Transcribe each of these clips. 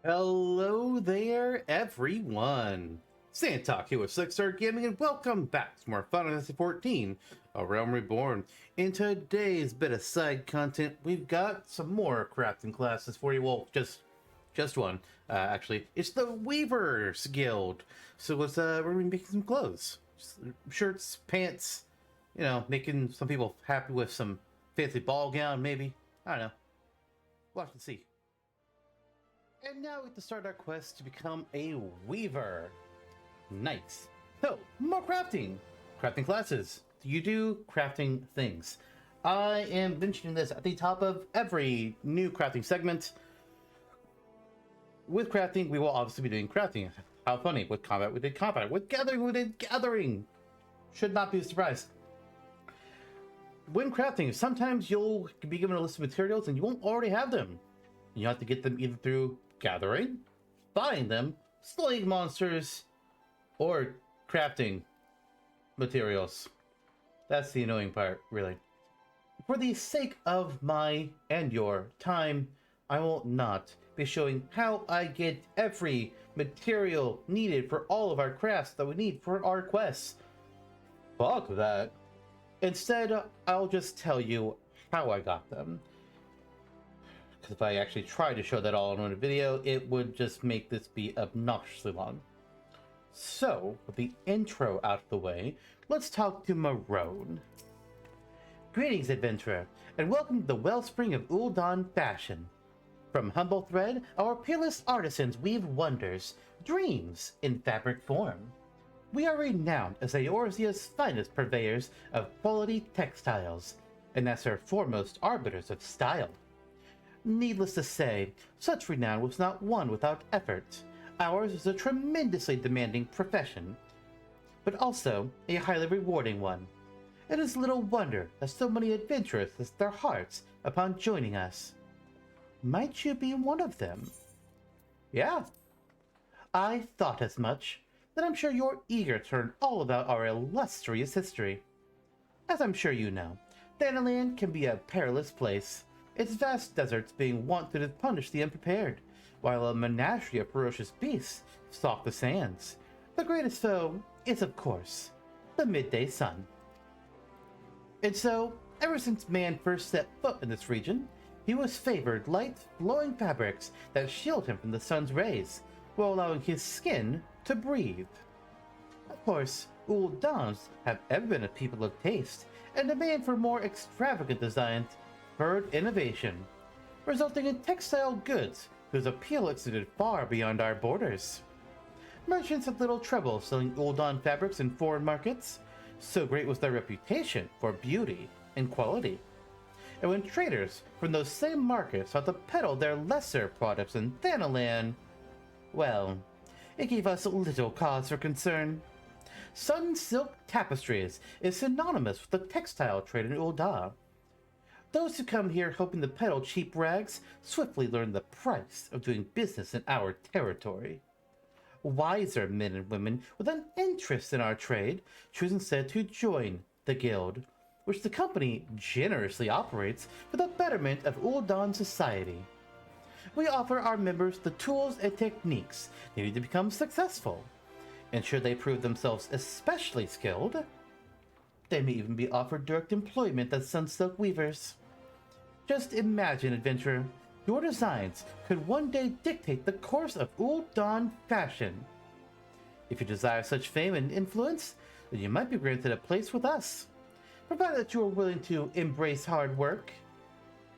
Hello there, everyone! Santok here with Slickstar Gaming, and welcome back to more Final Fantasy XIV, a Realm Reborn. In today's bit of side content, we've got some more crafting classes for you. Well, just one, actually. It's the Weavers Guild. So we're gonna be making some clothes. Shirts, pants, making some people happy with some fancy ball gown, maybe. I don't know. Watch and see. And now we have to start our quest to become a weaver. Nice. So, more crafting. Crafting classes. You do crafting things. I am mentioning this at the top of every new crafting segment. With crafting, we will obviously be doing crafting. How funny. With combat, we did combat. With gathering, we did gathering. Should not be a surprise. When crafting, sometimes you'll be given a list of materials and you won't already have them. You have to get them either through gathering, buying them, slaying monsters, or crafting materials. That's the annoying part, really. For the sake of my and your time, I will not be showing how I get every material needed for all of our crafts that we need for our quests. Fuck that. Instead, I'll just tell you how I got them. Because if I actually tried to show that all in one video, it would just make this be obnoxiously long. So, with the intro out of the way, let's talk to Marone. Greetings, adventurer, and welcome to the wellspring of Ul'dah fashion. From humble thread, our peerless artisans weave wonders, dreams in fabric form. We are renowned as Eorzea's finest purveyors of quality textiles, and as her foremost arbiters of style. Needless to say, such renown was not won without effort. Ours is a tremendously demanding profession, but also a highly rewarding one. It is little wonder that so many adventurers list their hearts upon joining us. Might you be one of them? Yeah, I thought as much. Then I'm sure you're eager to learn all about our illustrious history. As I'm sure you know, Thanaland can be a perilous place, its vast deserts being wont to punish the unprepared, while a menagerie of ferocious beasts stalk the sands. The greatest foe is, of course, the midday sun. And so, ever since man first set foot in this region, he was favored light, flowing fabrics that shield him from the sun's rays, while allowing his skin to breathe. Of course, Ul'dahs have ever been a people of taste, and demand for more extravagant designs spurred innovation, resulting in textile goods whose appeal extended far beyond our borders. Merchants had little trouble selling Ul'dah fabrics in foreign markets, so great was their reputation for beauty and quality. And when traders from those same markets sought to peddle their lesser products in Thanaland, well, it gave us little cause for concern. Sun silk tapestries is synonymous with the textile trade in Ul'dah. Those who come here hoping to peddle cheap rags swiftly learn the price of doing business in our territory. Wiser men and women with an interest in our trade choose instead to join the guild, which the company generously operates for the betterment of Ul'dah society. We offer our members the tools and techniques needed to become successful, and should they prove themselves especially skilled, they may even be offered direct employment as sunsilk weavers. Just imagine, adventurer, your designs could one day dictate the course of Ul'dah fashion. If you desire such fame and influence, then you might be granted a place with us, provided that you are willing to embrace hard work.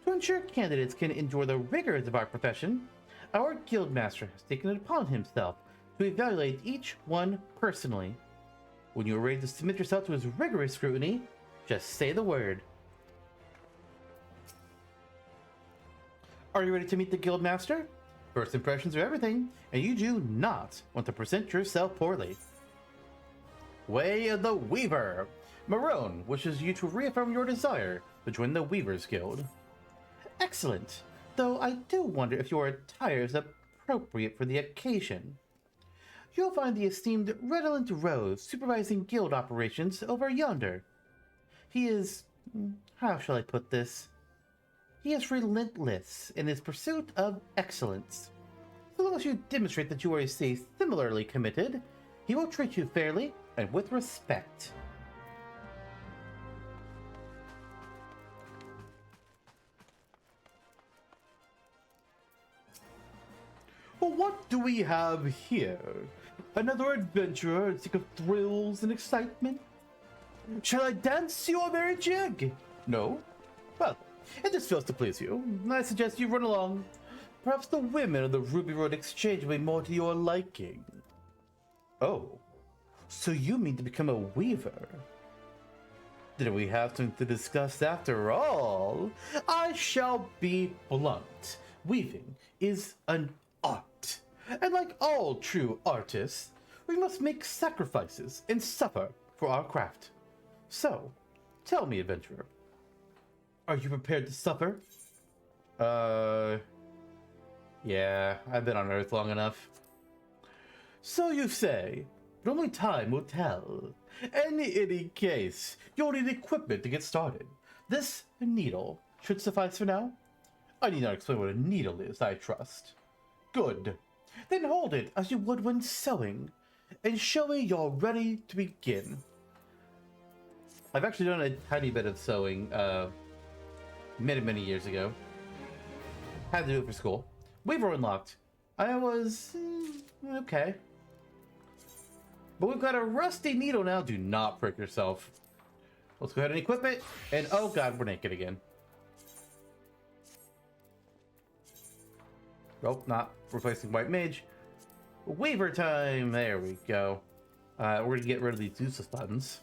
To ensure candidates can endure the rigors of our profession, our guildmaster has taken it upon himself to evaluate each one personally. When you are ready to submit yourself to his rigorous scrutiny, just say the word. Are you ready to meet the guildmaster? First impressions are everything, and you do not want to present yourself poorly. Way of the Weaver! Marone wishes you to reaffirm your desire to join the Weavers Guild. Excellent, though I do wonder if your attire is appropriate for the occasion. You'll find the esteemed Redolent Rose supervising guild operations over yonder. He is... how shall I put this? He is relentless in his pursuit of excellence. So long as you demonstrate that you are similarly committed, he will treat you fairly and with respect. Well, what do we have here? Another adventurer sick of thrills and excitement? Shall I dance you a merry jig? No? Well, it just fails to please you. I suggest you run along. Perhaps the women of the Ruby Road Exchange will be more to your liking. Oh, so you mean to become a weaver? Didn't we have something to discuss after all? I shall be blunt. Weaving is an art. And like all true artists, we must make sacrifices and suffer for our craft. So, tell me, adventurer, are you prepared to suffer? Yeah, I've been on Earth long enough. So you say, but only time will tell. In any case, you'll need equipment to get started. This needle should suffice for now. I need not explain what a needle is, I trust. Good. Then hold it as you would when sewing, and show me you're ready to begin. I've actually done a tiny bit of sewing many years ago. Had to do it for school. Weaver unlocked. I was okay. But we've got a rusty needle now. Do not prick yourself. Let's go ahead and equip it. And oh god, we're naked again. Nope, not replacing White Mage. Weaver time. There we go. We're gonna get rid of these useless buttons.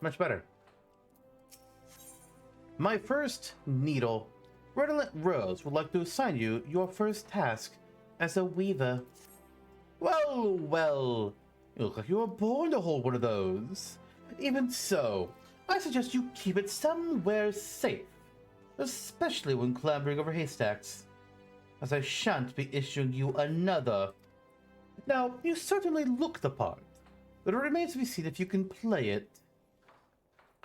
Much better. My first needle. Redolent Rose would like to assign you your first task as a weaver. Well, well, you look like you were born to hold one of those. Even so, I suggest you keep it somewhere safe, especially when clambering over haystacks, as I shan't be issuing you another. Now, you certainly look the part, but it remains to be seen if you can play it.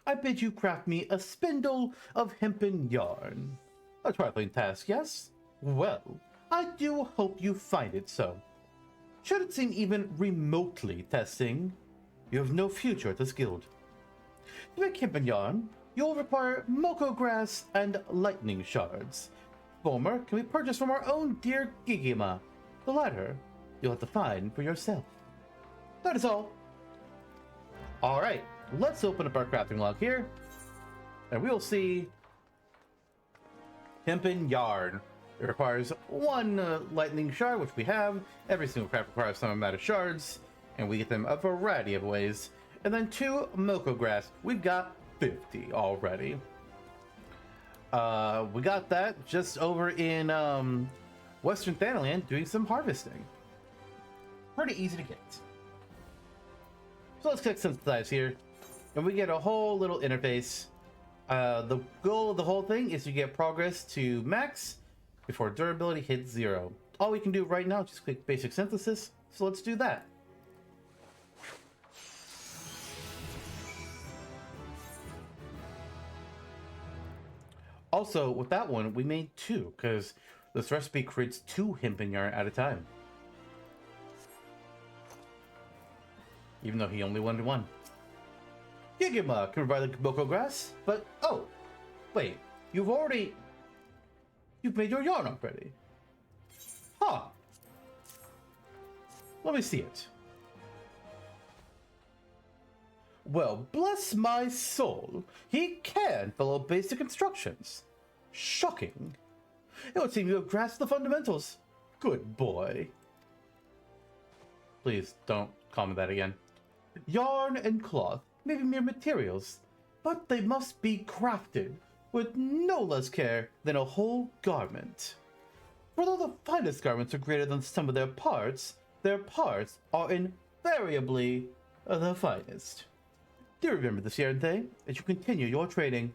I bid you craft me a spindle of hempen yarn. A trifling task, yes? Well, I do hope you find it so. Should it seem even remotely testing, you have no future at this guild. To make hempen yarn, you'll require moko grass and lightning shards. Former can be purchased from our own dear Gigima. The latter, you'll have to find for yourself. That is all. Alright, let's open up our crafting log here, and we will see hempen yarn. It requires one lightning shard, which we have. Every single craft requires some amount of shards, and we get them a variety of ways. And then 2 moko grass. We've got 50 already. We got that just over in Western Thanaland doing some harvesting. Pretty easy to get. So let's click synthesize here, and we get a whole little interface. The goal of the whole thing is to get progress to max before durability hits 0. All we can do right now is just click basic synthesis, so let's do that. Also, with that one, we made 2, because this recipe creates 2 hempen yarn at a time. Even though he only wanted 1. Gigima can provide the moko grass, but oh, wait, you've made your yarn already. Huh. Let me see it. Well, bless my soul, he can follow basic instructions. Shocking. It would seem you have grasped the fundamentals. Good boy. Please don't call me that again. Yarn and cloth may be mere materials, but they must be crafted with no less care than a whole garment. For though the finest garments are greater than some of their parts are invariably the finest. Do remember this, Yarn-Thay, as you continue your training.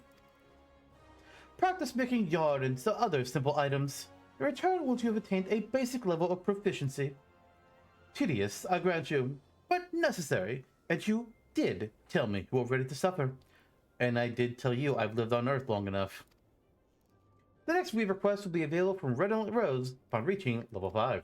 Practice making yarn and other simple items. In return, once you have attained a basic level of proficiency. Tedious, I grant you, but necessary, and you did tell me you were ready to suffer. And I did tell you I've lived on Earth long enough. The next Weaver quest will be available from Redolent Rose upon reaching level 5.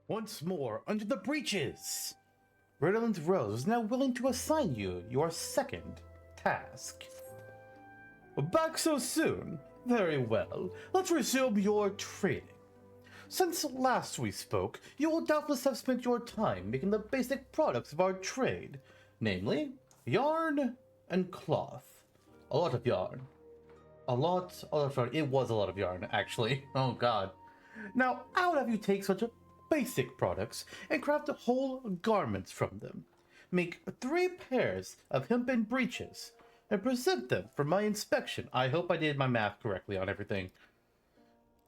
Once more, under the breaches! Redolent Rose is now willing to assign you your second task. Back so soon? Very well. Let's resume your trading. Since last we spoke, you will doubtless have spent your time making the basic products of our trade, namely, yarn and cloth. A lot of yarn. A lot of yarn. It was a lot of yarn, actually. Oh god. Now, I would have you take such basic products and craft whole garments from them. Make 3 pairs of hempen breeches and present them for my inspection. I hope I did my math correctly on everything.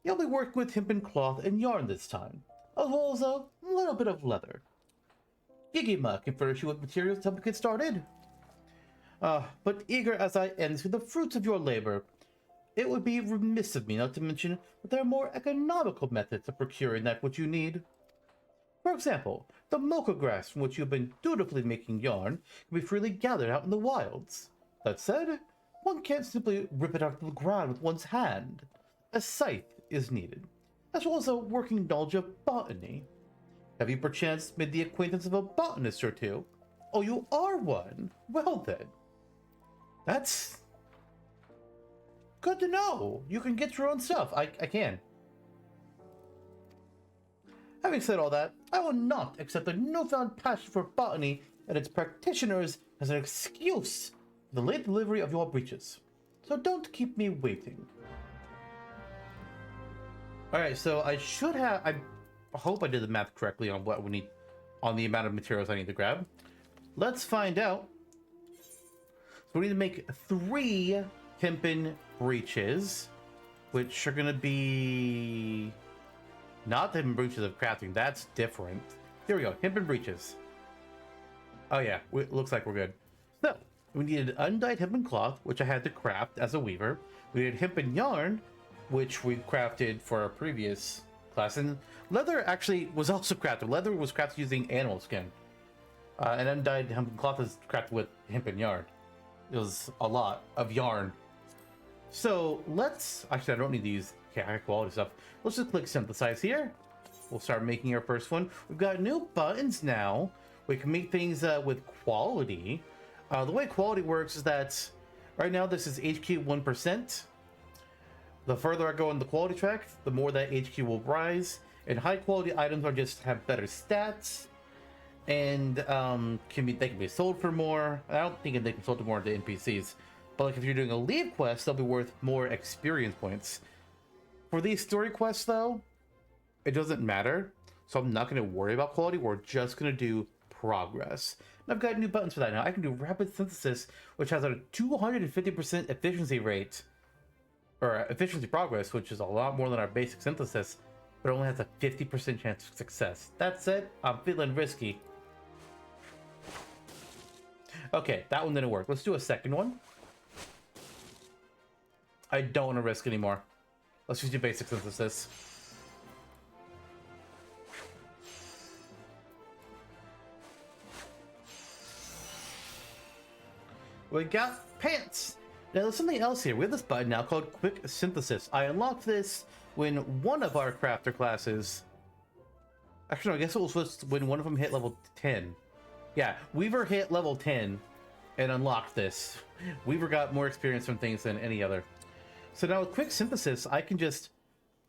You'll be working with hempen cloth and yarn this time, as well as a little bit of leather. Gigima can furnish you with materials to help you get started. But eager as I am to see the fruits of your labor, it would be remiss of me not to mention that there are more economical methods of procuring that which you need. For example, the mocha grass from which you've been dutifully making yarn can be freely gathered out in the wilds. That said, one can't simply rip it out of the ground with one's hand. A scythe is needed, as well as a working knowledge of botany. Have you perchance made the acquaintance of a botanist or two? Oh, you are one? Well then. That's good to know. You can get your own stuff. I can. Having said all that, I will not accept the newfound passion for botany and its practitioners as an excuse for the late delivery of your breeches. So don't keep me waiting. Alright, so I hope I did the math correctly on what we need, on the amount of materials I need to grab. Let's find out. So we need to make 3 hempen breeches, which are going to be not the hempen breeches of crafting. That's different. Here we go. Hempen breeches. Oh yeah, it looks like we're good. So we needed undyed hempen cloth, which I had to craft as a weaver. We needed hempen yarn, which we crafted for our previous class, and leather actually was also crafted. Leather was crafted using animal skin, and undyed hempen cloth is crafted with hempen yarn. It was a lot of yarn. So let's actually, I don't need to use high quality stuff. Let's just click synthesize here. We'll start making our first one. We've got new buttons now. We can make things with quality. The way quality works is that right now this is HQ 1%. The further I go in the quality track, the more that HQ will rise. And high quality items are just have better stats, and they can be sold for more. I don't think they can be sold to more to NPCs, but like if you're doing a lead quest, they'll be worth more experience points. For these story quests though, it doesn't matter, so I'm not going to worry about quality. We're just going to do progress. And I've got new buttons for that now. I can do rapid synthesis, which has a 250% efficiency rate, or efficiency progress, which is a lot more than our basic synthesis, but only has a 50% chance of success. That said, I'm feeling risky. Okay, that one didn't work. Let's do a second one. I don't want to risk anymore. Let's just do basic synthesis. We got pants. Now there's something else here. We have this button now called Quick Synthesis. I unlocked this when one of our crafter classes... Actually, no, I guess it was when one of them hit level 10. Yeah, Weaver hit level 10 and unlocked this. Weaver got more experience from things than any other. So now with Quick Synthesis, I can just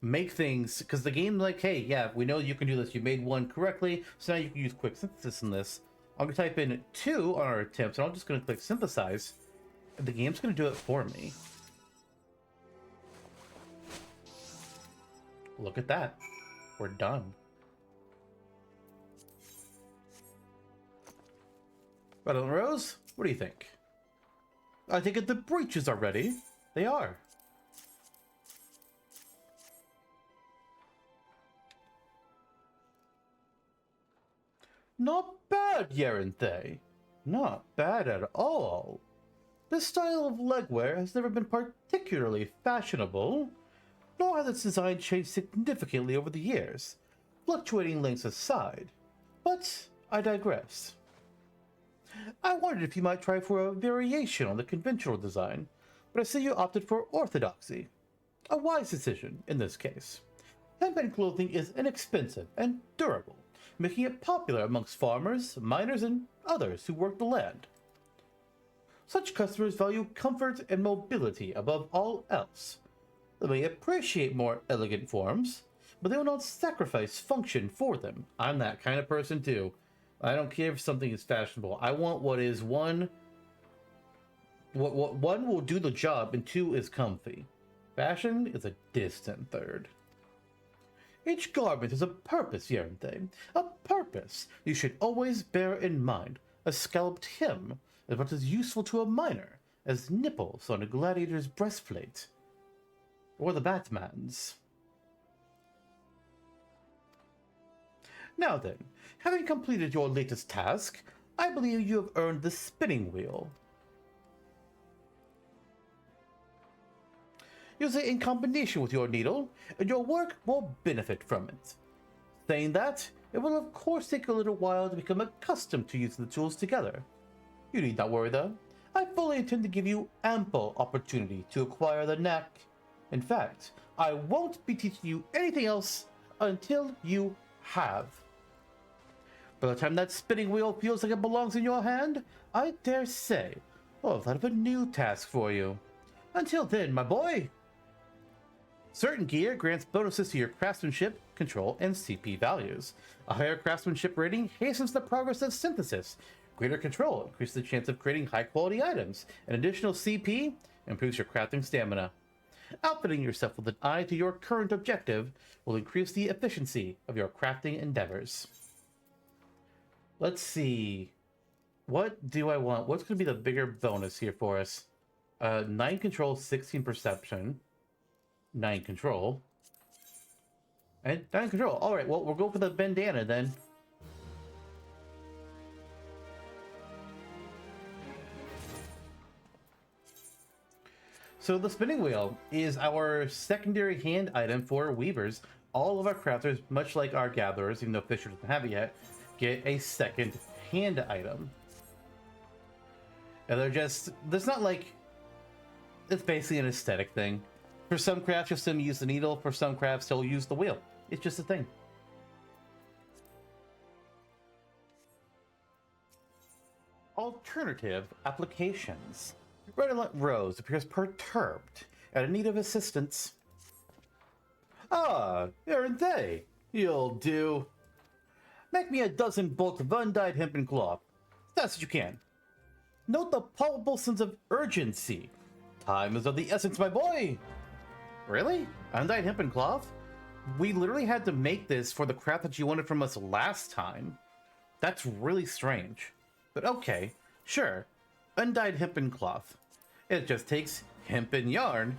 make things, because the game's like, hey, yeah, we know you can do this. You made one correctly, so now you can use Quick Synthesis in this. I'm going to type in 2 on our attempts, and I'm just going to click Synthesize. The game's going to do it for me. Look at that. We're done. Right on, Rose? What do you think? I think if the breeches are ready, they are. Not bad, Yerinthe. Not bad at all. This style of legwear has never been particularly fashionable, nor has its design changed significantly over the years, fluctuating lengths aside. But I digress. I wondered if you might try for a variation on the conventional design, but I see you opted for orthodoxy. A wise decision in this case. Hempen clothing is inexpensive and durable, making it popular amongst farmers, miners, and others who work the land. Such customers value comfort and mobility above all else. They may appreciate more elegant forms, but they will not sacrifice function for them. I'm that kind of person too. I don't care if something is fashionable. I want what is one will do the job and two is comfy. Fashion is a distant third. Each garment has a purpose, Yernthe. A purpose you should always bear in mind. A scalloped hem is what is useful to a miner as nipples on a gladiator's breastplate. Or the Batman's. Now then, having completed your latest task, I believe you have earned the spinning wheel. Use it in combination with your needle, and your work will benefit from it. Saying that, it will of course take a little while to become accustomed to using the tools together. You need not worry though. I fully intend to give you ample opportunity to acquire the knack. In fact, I won't be teaching you anything else until you have. By the time that spinning wheel feels like it belongs in your hand, I dare say I'll thought of a new task for you. Until then, my boy! Certain gear grants bonuses to your craftsmanship, control, and CP values. A higher craftsmanship rating hastens the progress of synthesis. Greater control increases the chance of creating high-quality items. An additional CP improves your crafting stamina. Outfitting yourself with an eye to your current objective will increase the efficiency of your crafting endeavors. Let's see. What do I want? What's going to be the bigger bonus here for us? 9 control, 16 perception. 9 control. And 9 control. Alright, well, we'll go for the bandana then. So the spinning wheel is our secondary hand item for weavers. All of our crafters, much like our gatherers, even though Fisher doesn't have it yet, get a second hand item. And they're just, there's not like, it's basically an aesthetic thing. For some crafts, you'll still use the needle. For some crafts, you'll use the wheel. It's just a thing. Alternative applications. Redolent Rose appears perturbed and in need of assistance. Ah, aren't they? You'll do. Make me a dozen bolts of undyed hempen cloth. That's what you can. Note the palpable sense of urgency. Time is of the essence, my boy. Really? Undyed hempen cloth? We literally had to make this for the craft that you wanted from us last time. That's really strange. But okay, sure. Undyed hempen cloth. It just takes hempen yarn,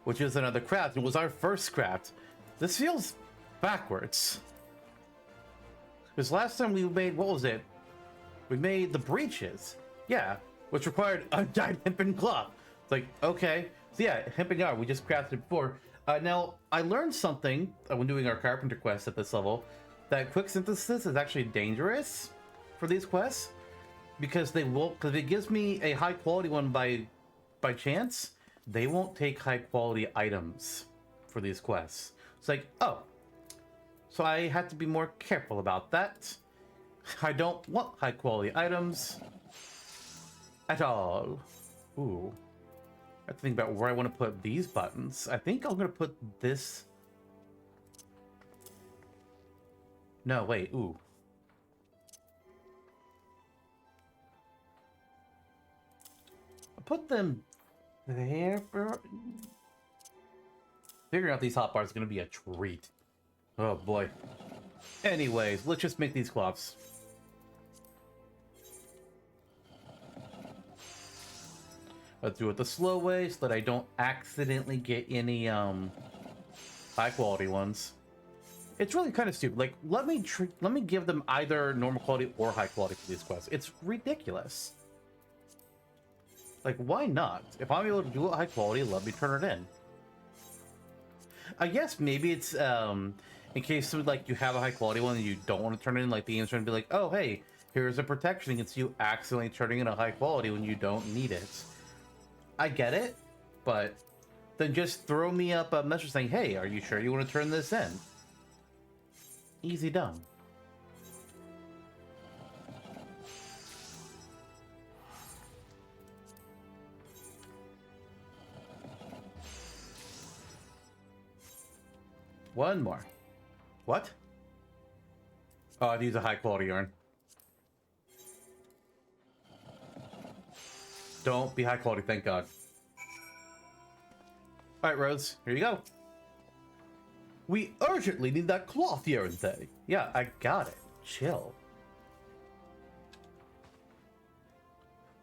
which is another craft, and was our first craft. This feels backwards. Because last time we made, what was it? We made the breeches. Yeah, which required undyed hempen cloth. It's like, okay. So yeah, hempen yarn, we just crafted it before. Now, I learned something when doing our carpenter quest at this level, that quick synthesis is actually dangerous for these quests. Because they won't, because it gives me a high quality one by chance, they won't take high quality items for these quests. It's like, oh, so I have to be more careful about that. I don't want high quality items at all. Ooh, I have to think about where I want to put these buttons. I think I'm gonna put this. No, wait, ooh. Put them there. Figuring out these hotbars is going to be a treat. Oh boy. Anyways, let's just make these cloths. Let's do it the slow way so that I don't accidentally get any high quality ones. It's really kind of stupid. Like, let me give them either normal quality or high quality for these quests. It's ridiculous. Like, why not? If I'm able to do it high quality, let me turn it in. I guess maybe it's in case like you have a high quality one and you don't want to turn it in, like the game's trying to be like, oh hey, here's a protection against you accidentally turning in a high quality when you don't need it. I get it, but then just throw me up a message saying, hey, are you sure you want to turn this in? Easy done. One more. What? Oh, I'd use a high quality yarn. Don't be high quality, thank God. Alright, Rose, here you go. We urgently need that cloth yarn thing. Yeah, I got it. Chill.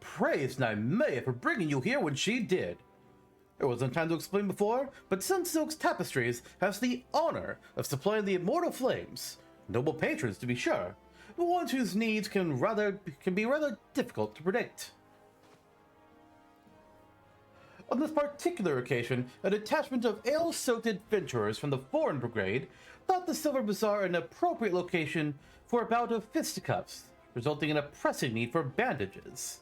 Praise Nymeia for bringing you here when she did. There wasn't time to explain before, but Sunsilk's Tapestries has the honor of supplying the immortal flames. Noble patrons, to be sure, but ones whose needs can be rather difficult to predict. On this particular occasion, a detachment of ale-soaked adventurers from the Foreign Brigade thought the Silver Bazaar an appropriate location for a bout of fisticuffs, resulting in a pressing need for bandages.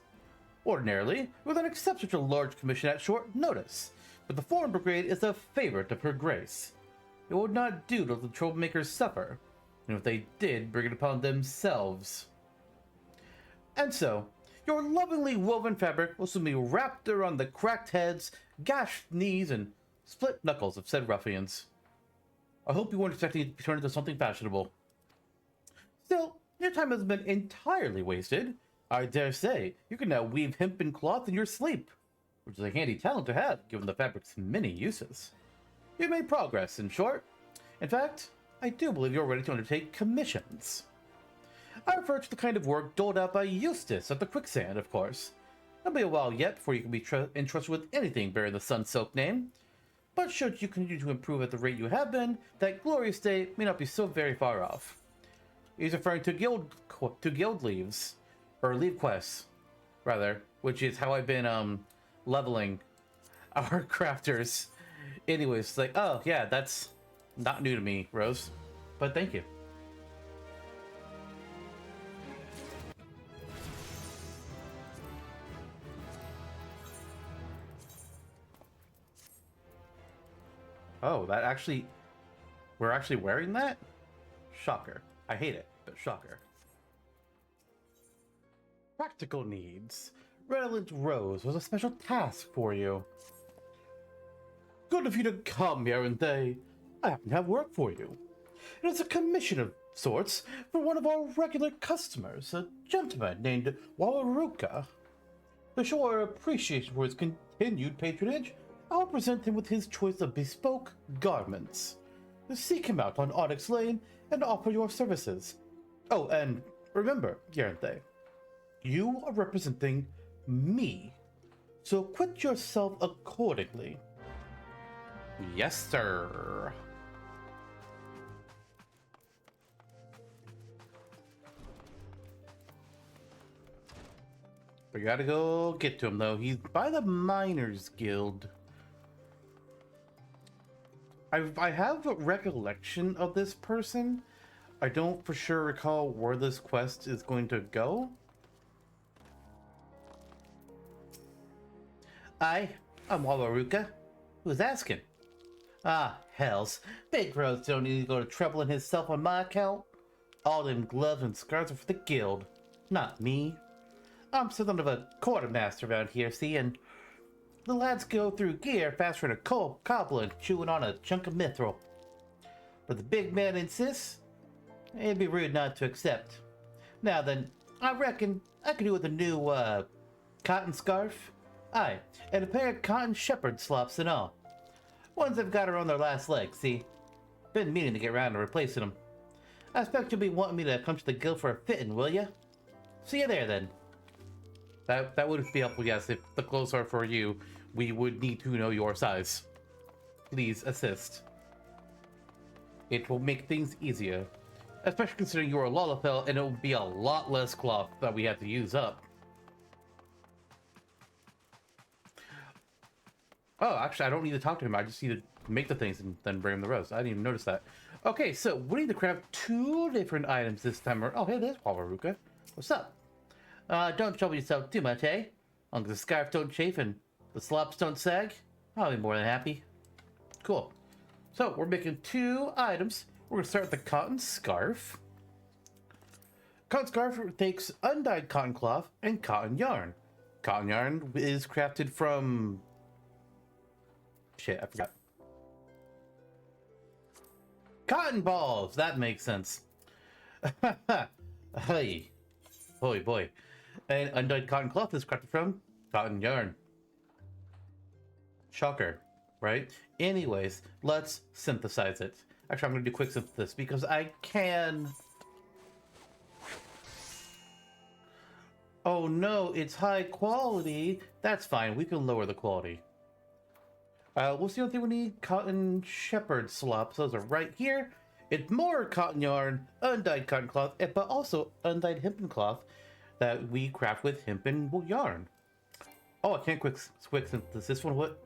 Ordinarily, we would not accept such a large commission at short notice, but the Foreign Brigade is a favorite of her grace. It would not do to let the troublemakers suffer, and if they did, bring it upon themselves. And so, your lovingly woven fabric will soon be wrapped around the cracked heads, gashed knees, and split knuckles of said ruffians. I hope you weren't expecting it to turn into something fashionable. Still, your time hasn't been entirely wasted. I dare say you can now weave hempen cloth in your sleep, which is a handy talent to have, given the fabric's many uses. You've made progress, in short. In fact, I do believe you're ready to undertake commissions. I refer to the kind of work doled out by Eustace at the Quicksand, of course. It'll be a while yet before you can be entrusted with anything bearing the Sunsilk name, but should you continue to improve at the rate you have been, that glorious day may not be so very far off. He's referring to guild leaves. Or leave quests, rather, which is how I've been, leveling our crafters. Anyways, like, oh, yeah, that's not new to me, Rose. But thank you. Oh, that actually... We're actually wearing that? Shocker. I hate it, but shocker. Practical needs. Relaunched Rose was a special task for you. Good of you to come here and I happen to have work for you. It is a commission of sorts for one of our regular customers, a gentleman named Wawaruka. To show our appreciation for his continued patronage, I'll present him with his choice of bespoke garments. Seek him out on Onyx Lane and offer your services. Oh, and remember, Yaranthe, you are representing me, so quit yourself accordingly. Yes, sir. We gotta go get to him, though. He's by the Miners Guild. I have a recollection of this person. I don't for sure recall where this quest is going to go. I'm Wawaruka. Who's asking? Ah, hells. Big Rose don't need to go to troubling himself on my account. All them gloves and scarves are for the guild, not me. I'm something of a quartermaster around here, see, and the lads go through gear faster than a goblin chewing on a chunk of mithril. But the big man insists, it'd be rude not to accept. Now then, I reckon I could do with a new, cotton scarf. Aye, and a pair of cotton shepherd slops and all. Ones I've got around their last leg, see? Been meaning to get around to replacing them. I expect you'll be wanting me to come to the guild for a fitting, will ya? See you there, then. That would be helpful, yes. If the clothes are for you, we would need to know your size. Please assist. It will make things easier. Especially considering you're a Lalafell, and it will be a lot less cloth that we have to use up. Oh, actually, I don't need to talk to him. I just need to make the things and then bring them the roast. I didn't even notice that. Okay, so we need to craft 2 different items this time. Oh, hey, there's Wawaruka. What's up? Don't trouble yourself too much, eh? As long as the scarf don't chafe and the slops don't sag, I'll be more than happy. Cool. So we're making 2 items. We're gonna start with the cotton scarf. Cotton scarf takes undyed cotton cloth and cotton yarn. Cotton yarn is crafted from... Shit, I forgot. Cotton balls! That makes sense. Hey. Boy, boy. And undyed cotton cloth is crafted from cotton yarn. Shocker, right? Anyways, let's synthesize it. Actually, I'm going to do quick synthesis because I can... Oh no, it's high quality. That's fine. We can lower the quality. What's the only thing we need? Cotton shepherd slops. Those are right here. It's more cotton yarn, undyed cotton cloth, but also undyed hempen cloth that we craft with hempen yarn. Oh, I can't quick synthesis this one. What?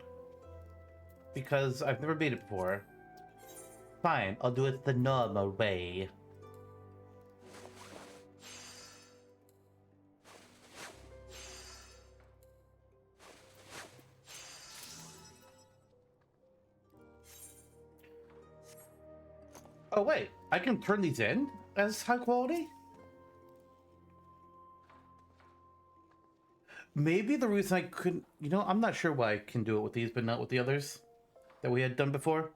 Because I've never made it before. Fine, I'll do it the normal way. Oh wait, I can turn these in as high quality? Maybe the reason I couldn't... You know, I'm not sure why I can do it with these, but not with the others that we had done before.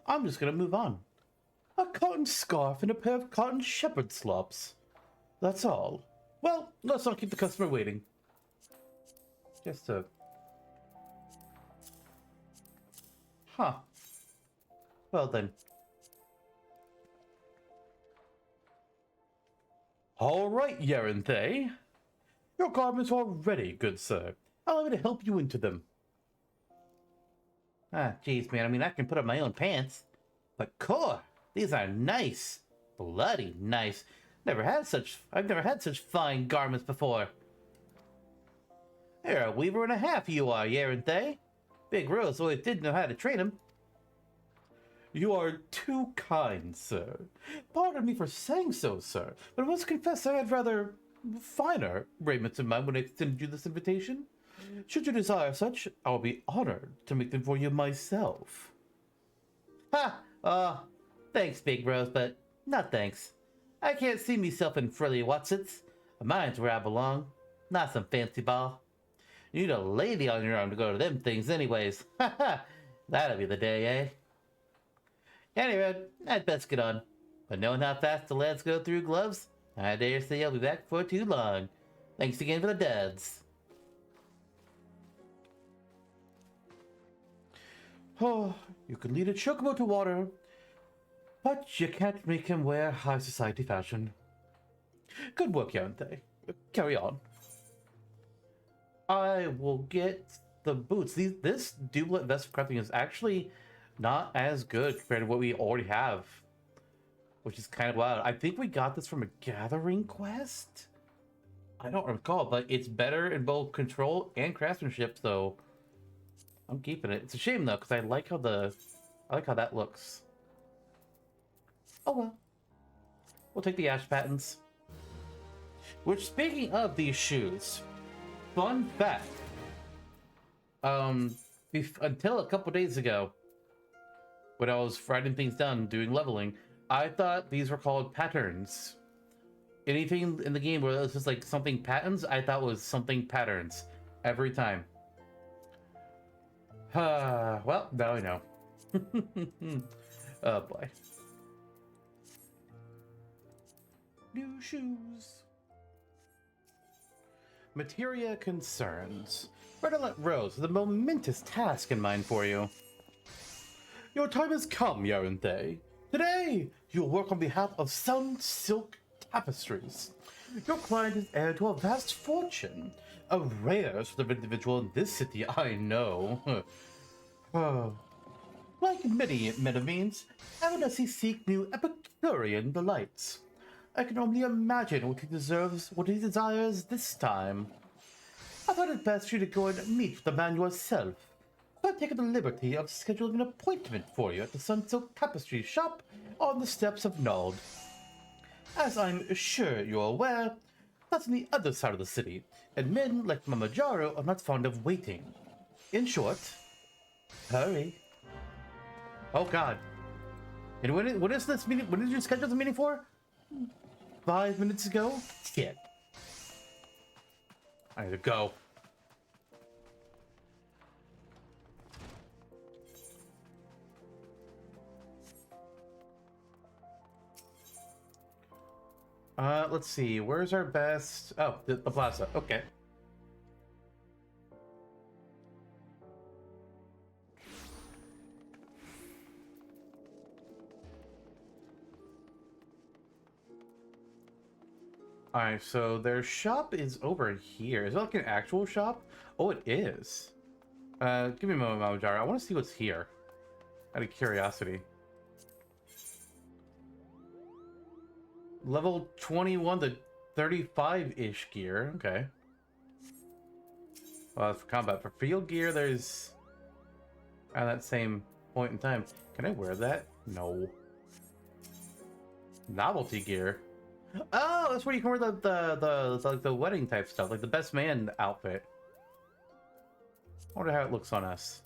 I'm just gonna move on. A cotton scarf and a pair of cotton shepherd slops. That's all. Well, let's not keep the customer waiting. Just to... Huh. Well then. All right, Yerinthe. Your garments are ready, good sir. Allow me to help you into them. Ah, jeez, man. I mean, I can put on my own pants. But core, these are nice. Bloody nice. I've never had such fine garments before. You're a weaver and a half, you are, Yerinthe. Big Rose always did know how to train him. You are too kind, sir. Pardon me for saying so, sir, but I must confess I had rather finer raiments in mind when I extended you this invitation. Should you desire such, I will be honored to make them for you myself. Ha! Thanks, Big Rose, but not thanks. I can't see myself in frilly whatsits. Mine's where I belong, not some fancy ball. You need a lady on your arm to go to them things anyways. That'll be the day, eh? Anyway, I'd best get on. But knowing how fast the lads go through gloves, I dare say I'll be back before too long. Thanks again for the duds. Oh, you can lead a chocobo to water, but you can't make him wear high society fashion. Good work, Yante. Carry on. I will get the boots. This duplicate vest crafting is actually not as good compared to what we already have, which is kind of wild. I think we got this from a gathering quest. I don't recall, but it's better in both control and craftsmanship, so I'm keeping it. It's a shame though, because I like how that looks. Oh well, we'll take the ash patents. Which, speaking of these shoes, fun fact. Until a couple days ago, when I was writing things down, doing leveling, I thought these were called patterns. Anything in the game where it was just like something patterns, I thought was something patterns. Every time. Well, now I know. Oh boy. New shoes. Materia concerns. Redolent Rose with a momentous task in mind for you. Your time has come, Yerinthe. Today, you'll work on behalf of Sun Silk Tapestries. Your client is heir to a vast fortune. A rare sort of individual in this city, I know. Like many metamines, Avanesi seek new Epicurean delights. I can only imagine what he desires this time. I thought it best for you to go and meet the man yourself. But taken the liberty of scheduling an appointment for you at the Sunsilk Tapestry shop on the steps of Nald. As I'm sure you're aware, that's on the other side of the city, and men like Mamajaro are not fond of waiting. In short, hurry. Oh god. And what is this meeting? When did you schedule the meeting for? 5 minutes ago? Shit. I need to go. Let's see. Where's our best? Oh, the plaza. Okay. Alright, so their shop is over here. Is it like an actual shop? Oh, it is. Give me a moment, Mamajaro. I want to see what's here. Out of curiosity. Level 21 to 35-ish gear. Okay. Well, that's for combat. For field gear, there's... at that same point in time. Can I wear that? No. Novelty gear. Oh, that's where you can wear the wedding type stuff, like the best man outfit. I wonder how it looks on us.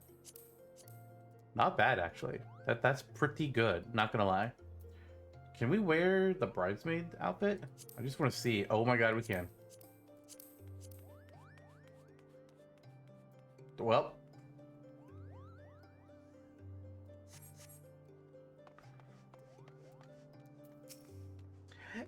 Not bad, actually. That's pretty good, not gonna lie. Can we wear the bridesmaid outfit? I just want to see. Oh my god, we can. Well.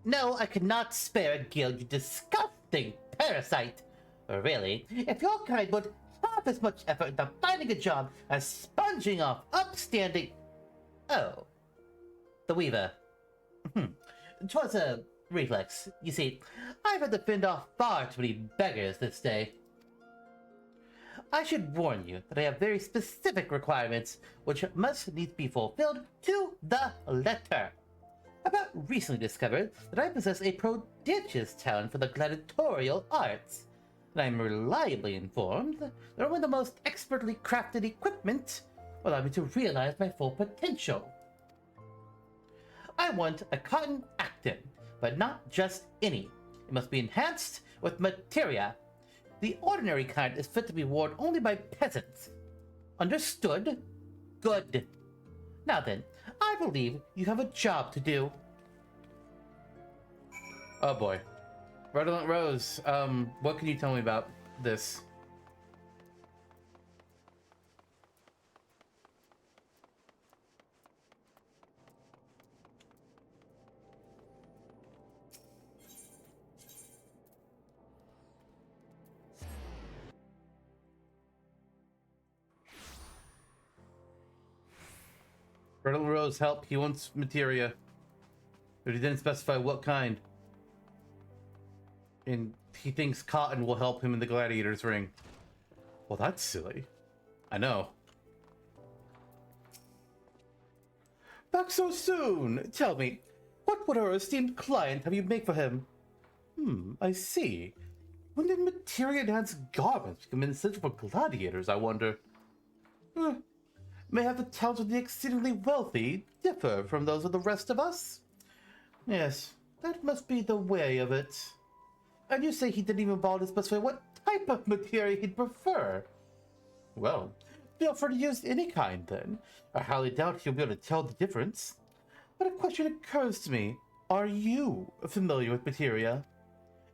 No, I cannot spare a guild, you disgusting parasite. Really, if your kind would half as much effort into finding a job as sponging off upstanding... Oh. The Weaver. 'Twas a reflex. You see, I've had to fend off far too many beggars this day. I should warn you that I have very specific requirements which must needs be fulfilled to the letter. I've but recently discovered that I possess a prodigious talent for the gladiatorial arts, and I'm reliably informed that only the most expertly crafted equipment will allow me to realize my full potential. I want a cotton actin, but not just any. It must be enhanced with materia. The ordinary kind is fit to be worn only by peasants. Understood? Good. Now then, I believe you have a job to do. Oh boy. Redolent Rose, what can you tell me about this? Redolent Rose, help. He wants materia. But he didn't specify what kind. And he thinks cotton will help him in the gladiator's ring. Well, that's silly. I know. Back so soon! Tell me, what would our esteemed client have you make for him? I see. When did materia-enhanced garments become essential for gladiators, I wonder? May have the talents of the exceedingly wealthy differ from those of the rest of us? Yes, that must be the way of it. And you say he didn't even bother to specify what type of materia he'd prefer? Well, feel free to use any kind then. I highly doubt he'll be able to tell the difference. But a question occurs to me. Are you familiar with materia?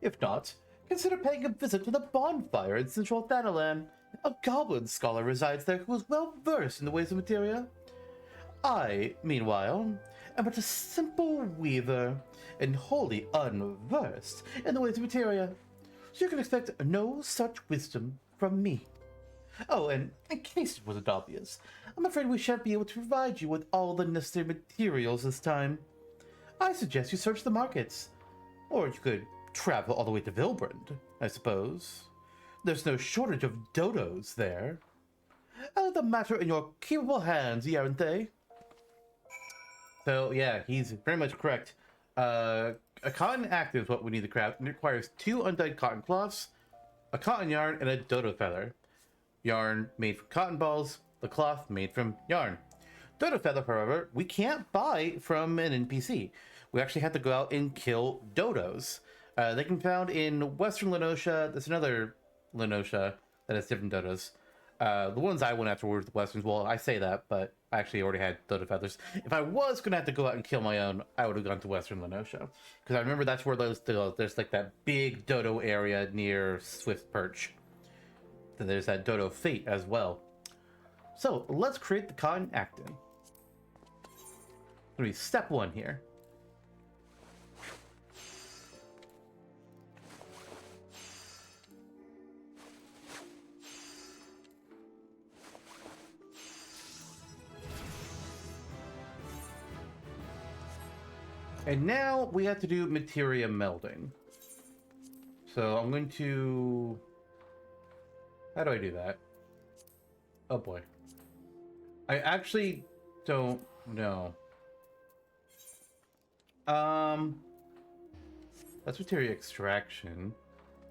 If not, consider paying a visit to the bonfire in central Thanalan. A goblin scholar resides there who is well versed in the ways of materia. I, meanwhile, am but a simple weaver, and wholly unversed in the ways of materia, so you can expect no such wisdom from me. Oh, and in case it wasn't obvious, I'm afraid we shan't be able to provide you with all the necessary materials this time. I suggest you search the markets, or you could travel all the way to Vilbrand, I suppose. There's no shortage of dodos there. The matter in your capable hands, aren't they? So yeah, he's very much correct. A cotton active is what we need to craft. It requires 2 undyed cotton cloths, a cotton yarn, and a dodo feather. Yarn made from cotton balls, the cloth made from yarn. Dodo feather, however, we can't buy from an NPC. We actually have to go out and kill dodos. They can be found in Western Lenosha. There's another Lenosha that has different dodos. The ones I went after were the Westerns. Well, I say that, but I actually already had dodo feathers. If I was going to have to go out and kill my own, I would have gone to Western Lenosha. Because I remember that's where there's like that big dodo area near Swift Perch. Then there's that dodo fate as well. So let's create the con actin. It's going to be step 1 here. And now we have to do materia melding. So I'm going to... How do I do that? Oh boy. I actually don't know. That's materia extraction.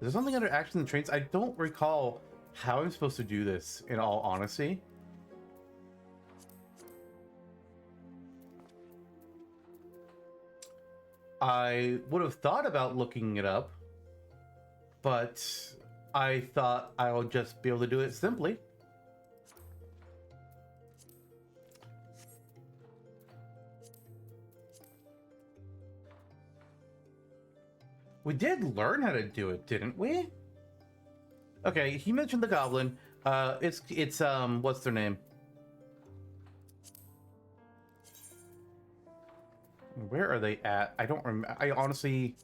Is there something under actions and traits? I don't recall how I'm supposed to do this, in all honesty. I would have thought about looking it up, but I thought I would just be able to do it simply. We did learn how to do it, didn't we? Okay, he mentioned the goblin. It's what's their name? Where are they at? I don't remember. I honestly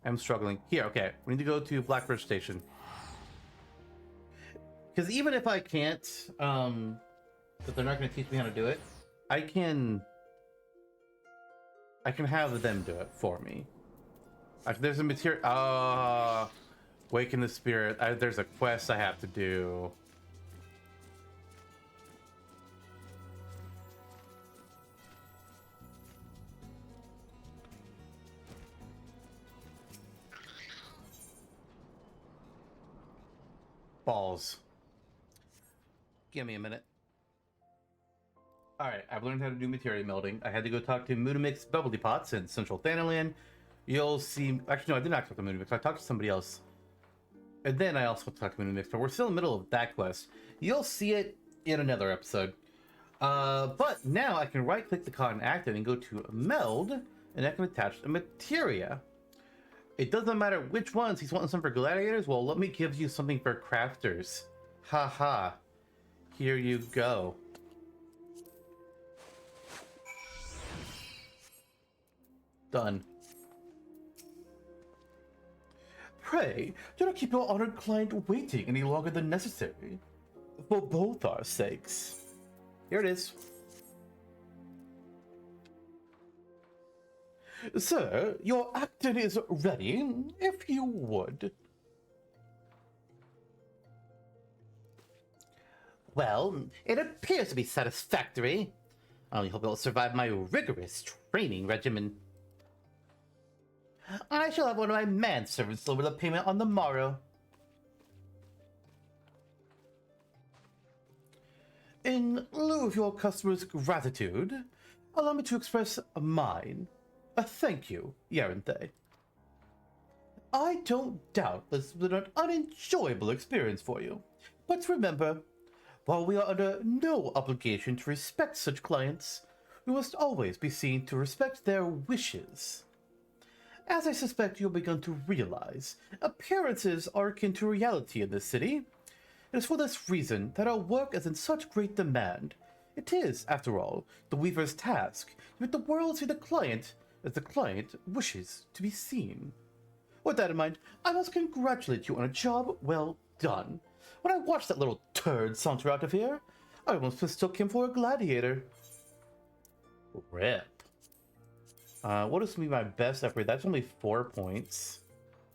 am struggling. Here, okay. We need to go to Blackbird Station. Because even if I can't, but they're not going to teach me how to do it, I can have them do it for me. There's a material. Waken the spirit. There's a quest I have to do. Balls. Give me a minute. Alright, I've learned how to do materia melding. I had to go talk to Moonamix Bubbly Pots in Central Thanalan. You'll see... Actually, no, I did not talk to Moonamix. I talked to somebody else. And then I also talked to Moonamix, but we're still in the middle of that quest. You'll see it in another episode. But now I can right-click the cotton actin and go to Meld, and I can attach the materia. It doesn't matter which ones. He's wanting some for gladiators? Well, let me give you something for crafters. Haha. Here you go. Done. Pray, do not keep your honored client waiting any longer than necessary. For both our sakes. Here it is. Sir, your actin is ready, if you would. Well, it appears to be satisfactory. I only hope it will survive my rigorous training regimen. I shall have one of my manservants deliver the payment on the morrow. In lieu of your customer's gratitude, allow me to express mine. A thank you, Yaranthe. I don't doubt this was an unenjoyable experience for you, but remember, while we are under no obligation to respect such clients, we must always be seen to respect their wishes. As I suspect you've begun to realize, appearances are akin to reality in this city. It is for this reason that our work is in such great demand. It is, after all, the Weaver's task to make the world see the client as the client wishes to be seen. With that in mind, I must congratulate you on a job well done. When I watched that little turd saunter out of here, I almost mistook him for a gladiator. Rip. What is going to be my best upgrade? That's only 4 points.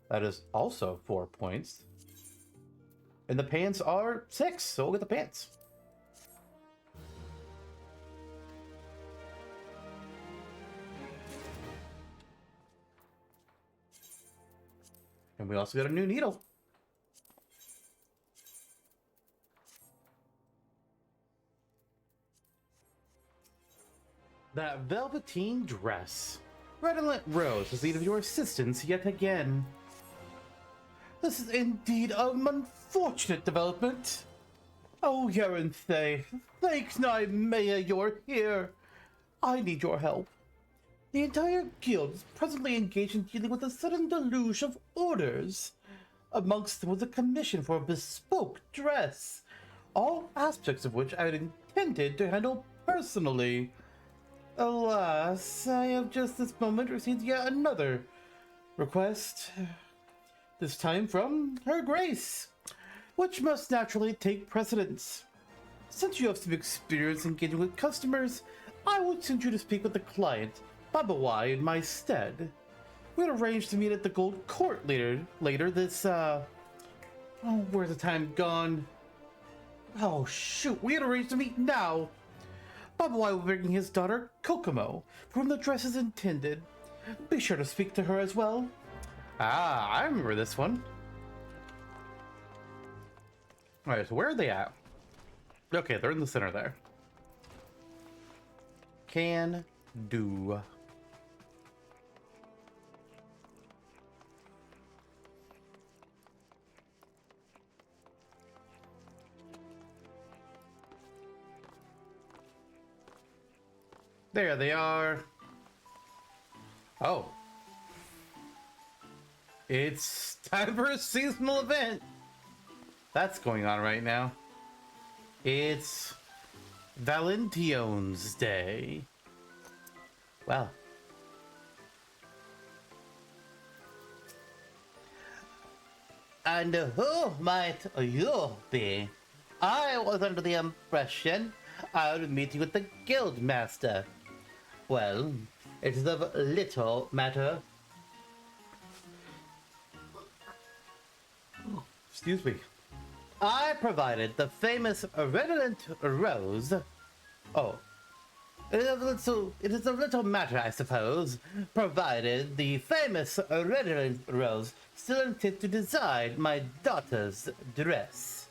That is also 4 points. And the pants are 6, so we'll get the pants. And we also got a new needle. That velveteen dress. Redolent Rose is need of your assistance yet again. This is indeed an unfortunate development. Oh, Yeranthe, thanks Nightmare you're here. I need your help. The entire guild is presently engaged in dealing with a sudden deluge of orders. Amongst them was a commission for a bespoke dress, all aspects of which I had intended to handle personally. Alas, I have just this moment received yet another request. This time from Her Grace, which must naturally take precedence. Since you have some experience engaging with customers, I would send you to speak with the client, Babawai, in my stead. We had arranged to meet at the Gold Court later this, oh, where's the time gone? Oh, shoot, we had arranged to meet now. Babawai will be bringing his daughter, Kokomo, for whom the dress is intended. Be sure to speak to her as well. Ah, I remember this one. Alright, so where are they at? Okay, they're in the center there. Can do. There they are. Oh. It's time for a seasonal event. That's going on right now. It's Valentine's Day. Well. And who might you be? I was under the impression I would be meeting with the guild master. Well, it is of little matter. Excuse me. I provided the famous redolent rose. Oh. It is a little matter, I suppose, provided the famous redolent rose still intends to design my daughter's dress.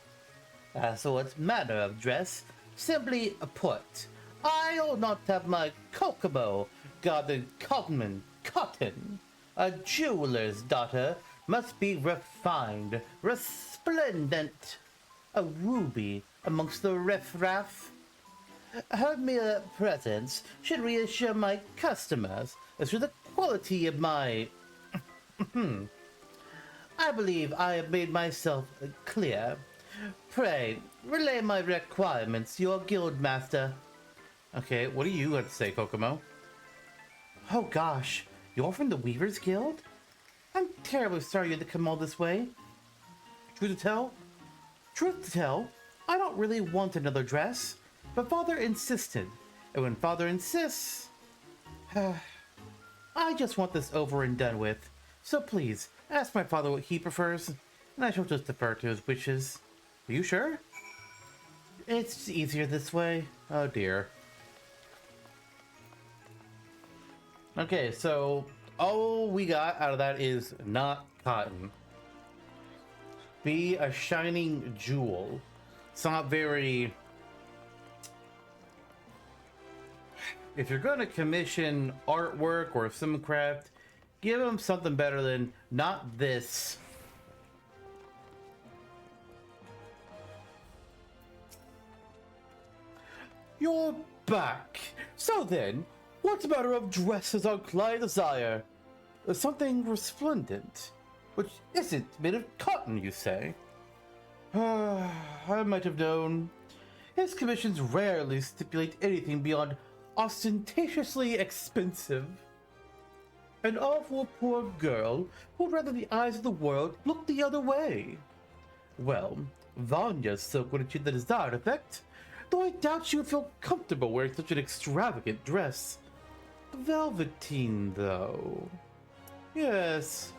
So what manner of dress? Simply put, I'll not have my Kokomo garden cotton. A jeweler's daughter must be refined, resplendent, a ruby amongst the riffraff. Her mere presence should reassure my customers as to the quality of my... I believe I have made myself clear. Pray, relay my requirements to your guild master. Okay, what do you have to say, Kokomo? Oh gosh, you're from the Weavers Guild? I'm terribly sorry you had to come all this way. Truth to tell, I don't really want another dress, but Father insisted, and when Father insists, I just want this over and done with. So please, ask my father what he prefers, and I shall just defer to his wishes. Are you sure? It's easier this way. Oh dear. Okay, so all we got out of that is not cotton. Be a shining jewel. It's not very... If you're going to commission artwork or some craft, give them something better than not this. You're back. So then, what matter of dresses our client desire? Something resplendent, which isn't made of cotton, you say? I might have known. His commissions rarely stipulate anything beyond ostentatiously expensive. And all for a poor girl who'd rather the eyes of the world look the other way. Well, Vanya's silk would achieve the desired effect, though I doubt she would feel comfortable wearing such an extravagant dress. Velveteen, though. Yes.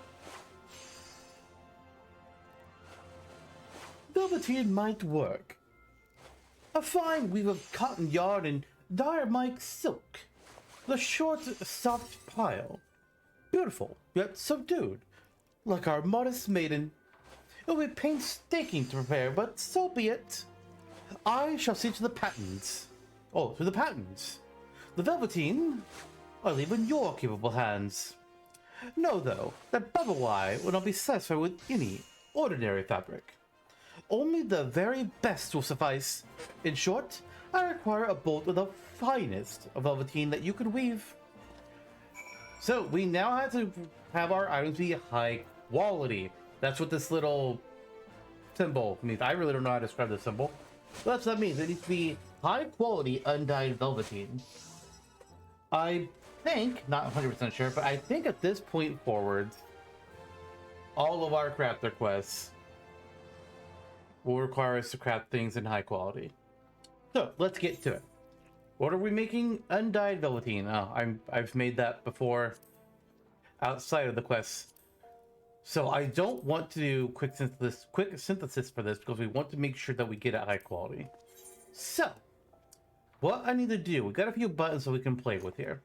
Velveteen might work. A fine weave of cotton yarn and dyer-like silk. The short, soft pile. Beautiful, yet subdued. Like our modest maiden. It will be painstaking to prepare, but so be it. I shall see to the patents. Oh, to the patents. The Velveteen, I leave in your capable hands. Know, though, that Bubblewire will not be satisfied with any ordinary fabric. Only the very best will suffice. In short, I require a bolt of the finest of velveteen that you can weave. So we now have to have our items be high quality. That's what this little symbol means. I really don't know how to describe this symbol. But that's what that means. It needs to be high quality undyed velveteen. I think, not 100% sure, but I think at this point forward, all of our crafter quests will require us to craft things in high quality. So let's get to it. What are we making? Undyed velveteen. Oh, I've made that before outside of the quest. So I don't want to do quick synthesis for this because we want to make sure that we get it high quality. So what I need to do, we got a few buttons that we can play with here.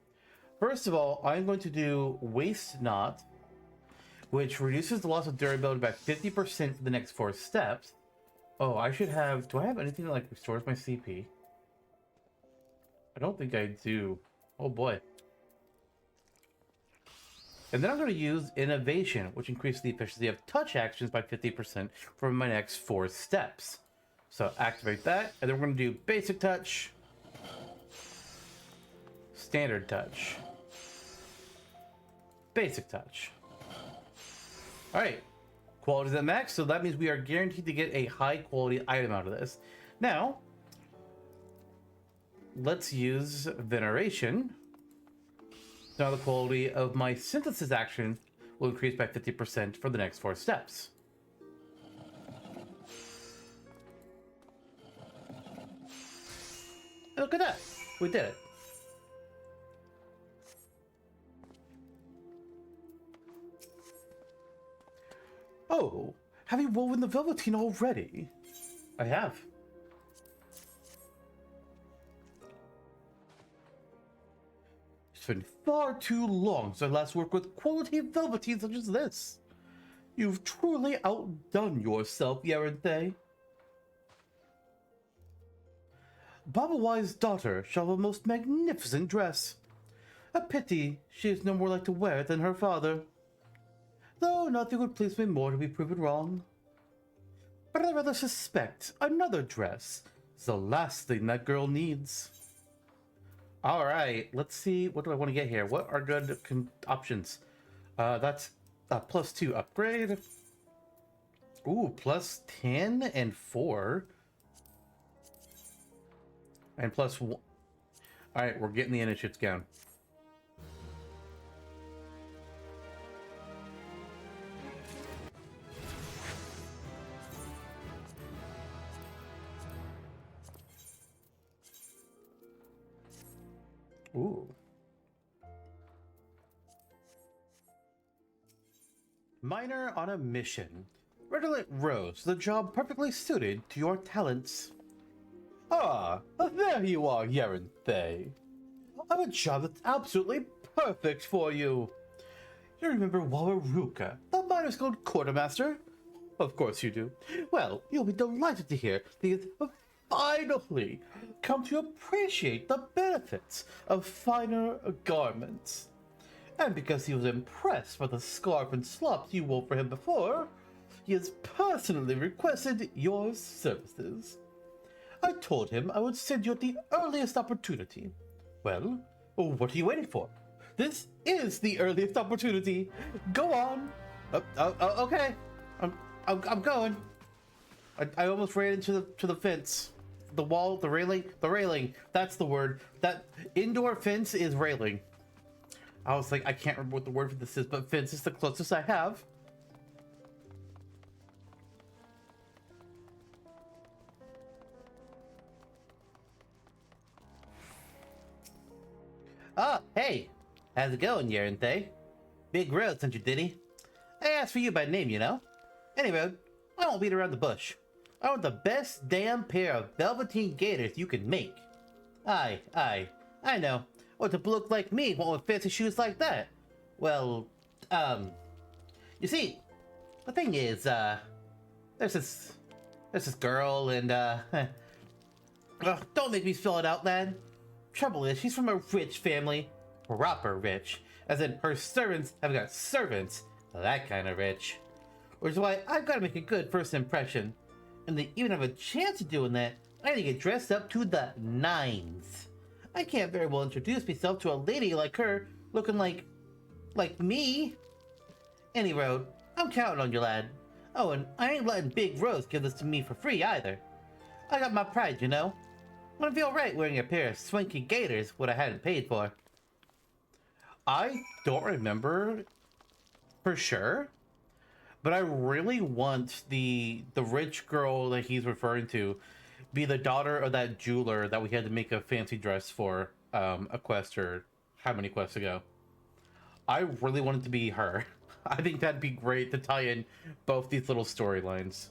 First of all, I'm going to do Waste Not, which reduces the loss of durability by 50% for the next 4 steps. Oh, I should have... Do I have anything that, like, restores my CP? I don't think I do. Oh, boy. And then I'm going to use Innovation, which increases the efficiency of touch actions by 50% for my next 4 steps. So activate that, and then we're going to do Basic Touch, Standard Touch, Basic Touch. Alright. Quality is at max, so that means we are guaranteed to get a high quality item out of this. Now, let's use Veneration. Now the quality of my synthesis action will increase by 50% for the next 4 steps. And look at that, we did it. Oh, have you woven the velveteen already? I have. It's been far too long since I last worked with quality velveteen such as this. You've truly outdone yourself, Yaranthe. Babawi's daughter shall have a most magnificent dress. A pity she is no more like to wear it than her father. Though nothing would please me more to be proven wrong. But I rather suspect another dress is the last thing that girl needs. Alright, let's see. What do I want to get here? What are good options? That's a +2 upgrade. Ooh, +10 and 4. And +1. Alright, we're getting the initiates down. Ooh. Miner on a mission. Redolent Rose, the job perfectly suited to your talents. Ah, there you are, Yaranthe. I have a job that's absolutely perfect for you. You remember Wawaruka, the Miner's Guild quartermaster? Of course you do. Well, you'll be delighted to hear that he has finally come to appreciate the benefits of finer garments. And because he was impressed by the scarf and slops you wore for him before, he has personally requested your services. I told him I would send you at the earliest opportunity. Well, what are you waiting for? This is the earliest opportunity. Go on. Okay. I'm going. I almost ran into the fence. The wall, the railing. That's the word. That indoor fence is railing. I was like, I can't remember what the word for this is, but fence is the closest I have. Ah, hey. How's it going, Yaranthe? Big Road sent you, did he? I asked for you by name, you know. Anyway, I won't beat around the bush. I want the best damn pair of velveteen gaiters you can make. Aye, I know. What's a bloke like me want with fancy shoes like that? Well, you see, the thing is, there's this girl and, don't make me spell it out, lad. trouble is, she's from a rich family. Proper rich. As in, her servants have got servants. That kind of rich. Which is why I've got to make a good first impression. And to even have a chance of doing that, I need to get dressed up to the nines. I can't very well introduce myself to a lady like her, looking like me. Any road, I'm counting on you, lad. Oh, and I ain't letting Big Rose give this to me for free either. I got my pride, you know. I'd feel right wearing a pair of swanky gaiters, what I hadn't paid for. I don't remember for sure, but I really want the rich girl that he's referring to be the daughter of that jeweler that we had to make a fancy dress for a quest, or how many quests ago. I really want it to be her. I think that'd be great to tie in both these little storylines.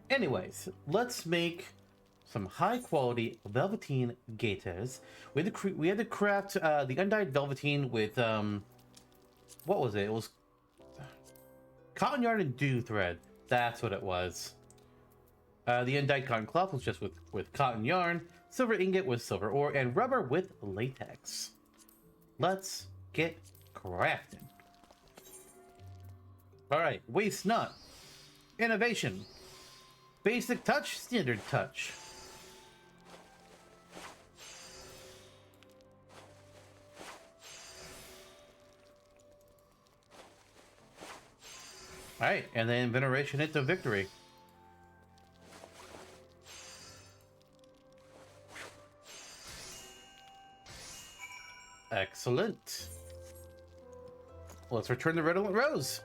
Anyways, let's make some high quality velveteen gaiters. We had to craft the undyed velveteen with what was it? It was cotton yarn and dew thread. That's what it was. The undyed cotton cloth was just with cotton yarn, silver ingot with silver ore, and rubber with latex. Let's get crafting. Alright, waste not. Innovation. Basic touch, standard touch. Alright, and then veneration into victory. Excellent. Let's return the redolent rose.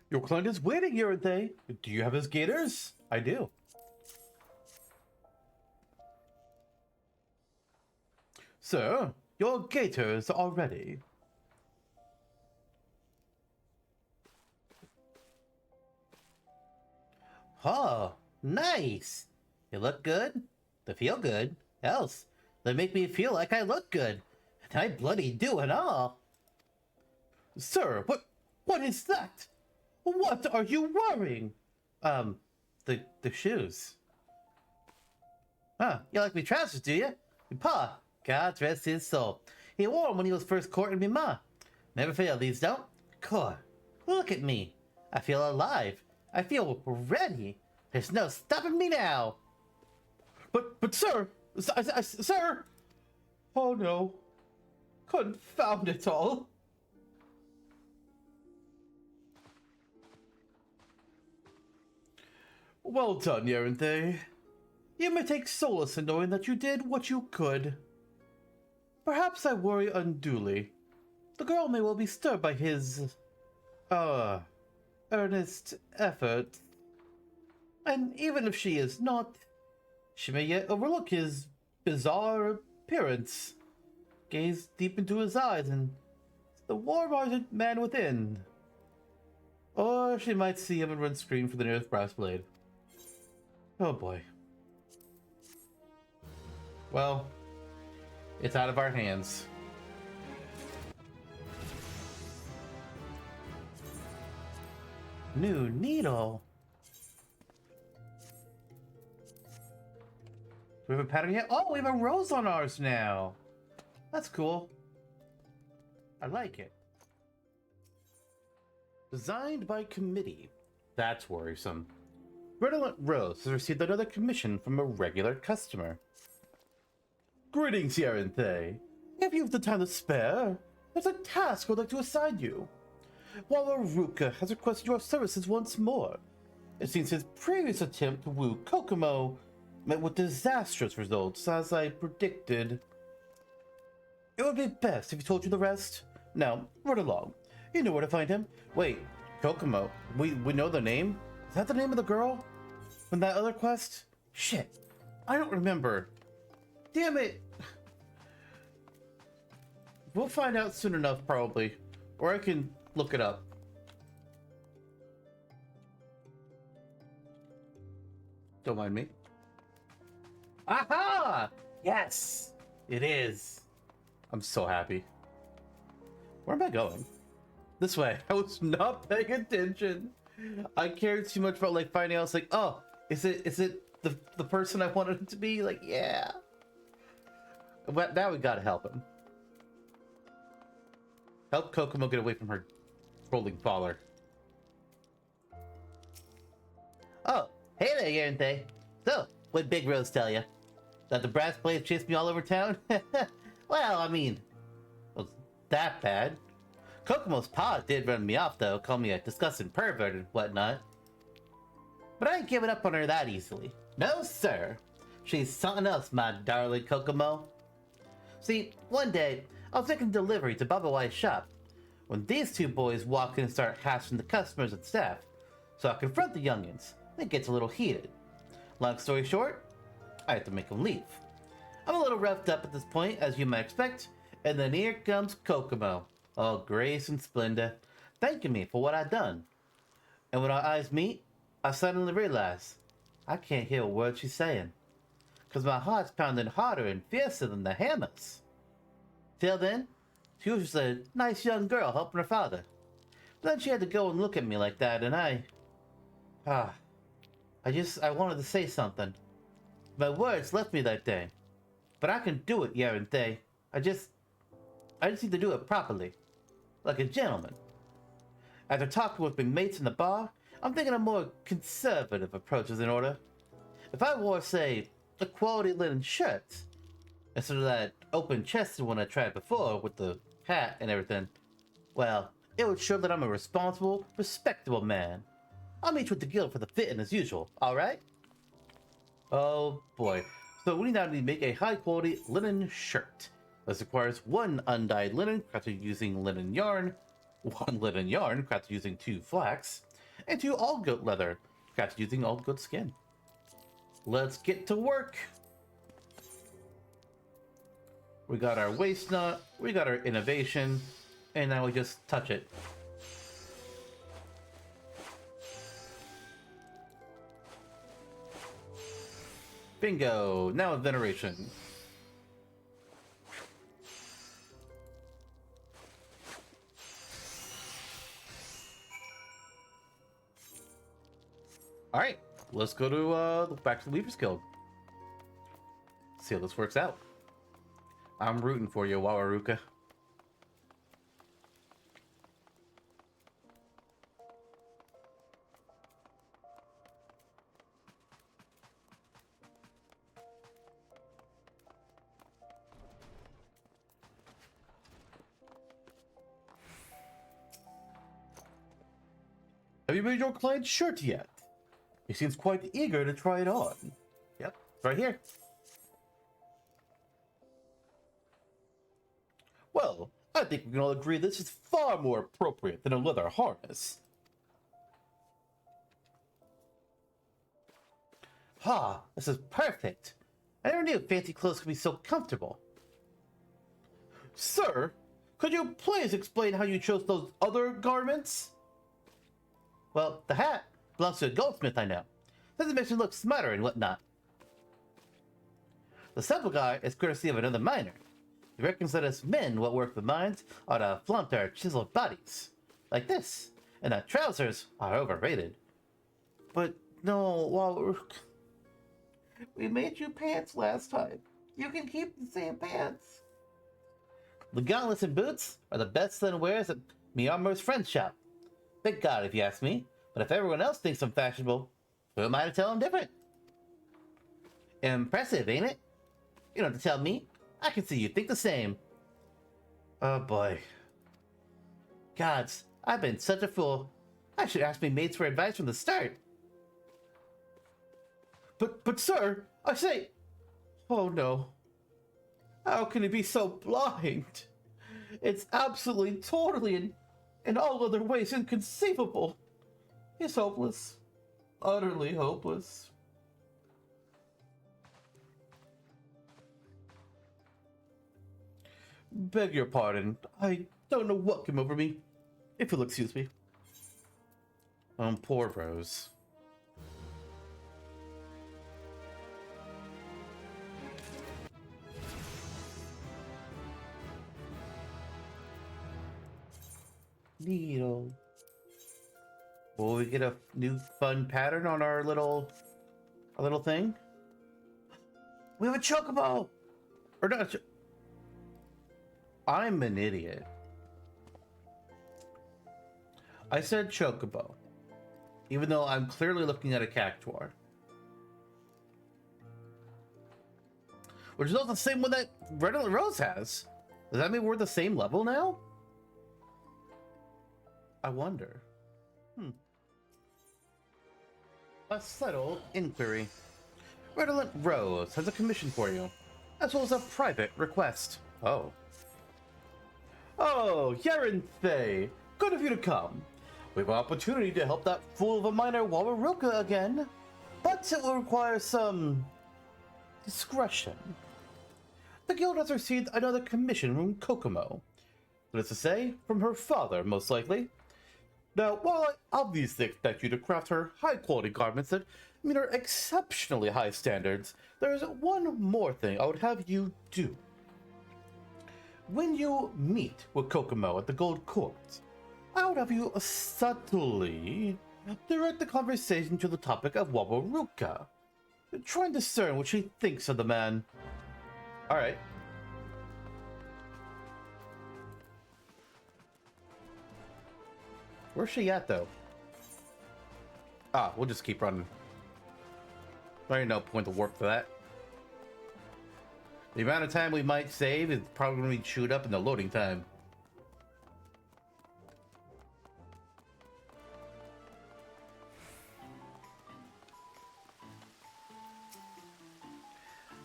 Your client is waiting, aren't they? Do you have his gaiters? I do. Sir, your gaiters are ready. Oh, nice. They look good. They feel good. Else, they make me feel like I look good. And I bloody do and all. Sir, what is that? What are you wearing? The shoes. Huh, you like me trousers, do you? Your pa, God rest his soul. He wore them when he was first courting me ma. Never fail, these don't. Core, look at me. I feel alive. I feel ready. There's no stopping me now. But sir, sir. Oh no. Confound it all. Well done, Yaranthe. You may take solace in knowing that you did what you could. Perhaps I worry unduly. The girl may well be stirred by his, earnest effort. And even if she is not, she may yet overlook his bizarre appearance. Gaze deep into his eyes and the warm-hearted man within. Or she might see him and run scream for the nearest brass blade. Oh boy. Well, it's out of our hands. New needle. Do we have a pattern yet? Oh, we have a rose on ours now. That's cool. I like it. Designed by committee. That's worrisome. Redolent Rose has received another commission from a regular customer. Greetings, Yaranthe. If you have the time to spare, there's a task I'd like to assign you. While Aruka has requested your services once more, it seems his previous attempt to woo Kokomo met with disastrous results, as I predicted. It would be best if he told you the rest. Now, run along. You know where to find him. Wait, Kokomo. We know the name? Is that the name of the girl? From that other quest? Shit. I don't remember. Damn it. We'll find out soon enough, probably. Or I can look it up. Don't mind me. Aha! Yes! It is. I'm so happy. Where am I going? This way. I was not paying attention. I cared too much about like finding out. I was like, oh, is it the person I wanted it to be? Like, yeah. But now we gotta help him. Help Kokomo get away from her rolling father. Oh, hey there, Yarente. So, what Big Rose tell you? That the brass blades chased me all over town? Well, I mean, was that bad? Kokomo's pa did run me off, though, call me a disgusting pervert and whatnot. But I ain't giving up on her that easily. No, sir. She's something else, my darling Kokomo. See, one day, I was making delivery to Bubba White's shop, when these two boys walk in and start hassling the customers and staff. So I confront the youngins. It gets a little heated. Long story short, I have to make them leave. I'm a little roughed up at this point, as you might expect, and then here comes Kokomo, all grace and splendor, thanking me for what I've done. And when our eyes meet, I suddenly realize I can't hear a word she's saying, because my heart's pounding harder and fiercer than the hammers. Till then, she was just a nice young girl helping her father. But then she had to go and look at me like that, and I wanted to say something. My words left me that day. But I can do it, Yarente. I just need to do it properly. Like a gentleman. After talking with my mates in the bar, I'm thinking a more conservative approach is in order. If I wore, say, a quality linen shirt, instead of that open-chested one I tried before with the hat and everything, well, it would show that I'm a responsible, respectable man. I'll meet you at the guild for the fitting as usual, alright? Oh boy. So we now need to make a high-quality linen shirt. This requires one undyed linen crafted using linen yarn, one linen yarn crafted using 2 flax, and 2 all goat leather crafted using all goat skin. Let's get to work. We got our waist knot, we got our innovation, and now we just touch it. Bingo! Now with veneration. Alright, let's go to back to the Weaver's Guild. See how this works out. I'm rooting for you, Wawaruka. Have you made your client's shirt yet? He seems quite eager to try it on. Yep, right here. Well, I think we can all agree this is far more appropriate than a leather harness. Ah, this is perfect. I never knew fancy clothes could be so comfortable. Sir, could you please explain how you chose those other garments? Well, the hat belongs to a goldsmith I know. This makes me look smarter and whatnot. The sepulchre is courtesy of another miner. He reckons that us men what work the mines ought to flaunt our chiseled bodies. Like this. And that trousers are overrated. But no, Walrus. We made you pants last time. You can keep the same pants. The gauntlets and boots are the best linen wears at me armorer's friend's shop. Thank God, if you ask me. But if everyone else thinks I'm fashionable, who am I to tell them different? Impressive, ain't it? You don't have to tell me. I can see you think the same. Oh boy. Gods, I've been such a fool. I should ask my mates for advice from the start. But sir, I say... Oh no. How can he be so blind? It's absolutely, totally, and in all other ways inconceivable. He's hopeless. Utterly hopeless. Beg your pardon. I don't know what came over me. If you'll excuse me. Poor Rose. Needle. Will we get a new fun pattern on our little thing? We have a chocobo! Or not I'm an idiot. I said chocobo, even though I'm clearly looking at a cactuar. Which is not the same one that Red Rose has. Does that mean we're the same level now? I wonder. A settled inquiry. Redolent Rose has a commission for you, as well as a private request. Oh. Oh, Yaranthe! Good of you to come. We have an opportunity to help that fool of a miner Wawaruka again, but it will require some discretion. The guild has received another commission from Kokomo. That is to say, from her father, most likely. Now, while I obviously expect you to craft her high-quality garments that meet her exceptionally high standards, there is one more thing I would have you do. When you meet with Kokomo at the Gold Court, I would have you subtly direct the conversation to the topic of Wawaruka. Try and discern what she thinks of the man. Alright. Where's she at, though? Ah, we'll just keep running. There ain't no point to warp for that. The amount of time we might save is probably going to be chewed up in the loading time.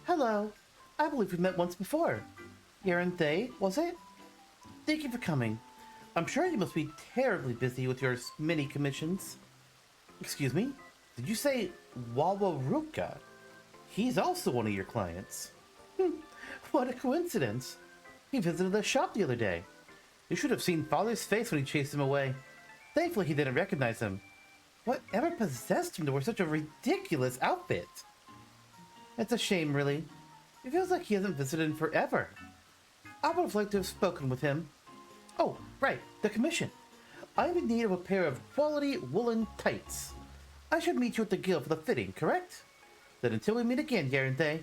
Hello. I believe we met once before. Yaranthe, was it? Thank you for coming. I'm sure you must be terribly busy with your many commissions. Excuse me? Did you say Wawaruka? He's also one of your clients. What a coincidence. He visited the shop the other day. You should have seen Father's face when he chased him away. Thankfully he didn't recognize him. Whatever possessed him to wear such a ridiculous outfit? It's a shame, really. It feels like he hasn't visited in forever. I would have liked to have spoken with him. Oh, right, the commission. I'm in need of a pair of quality woolen tights. I should meet you at the guild for the fitting, correct? Then until we meet again, Yaranthe.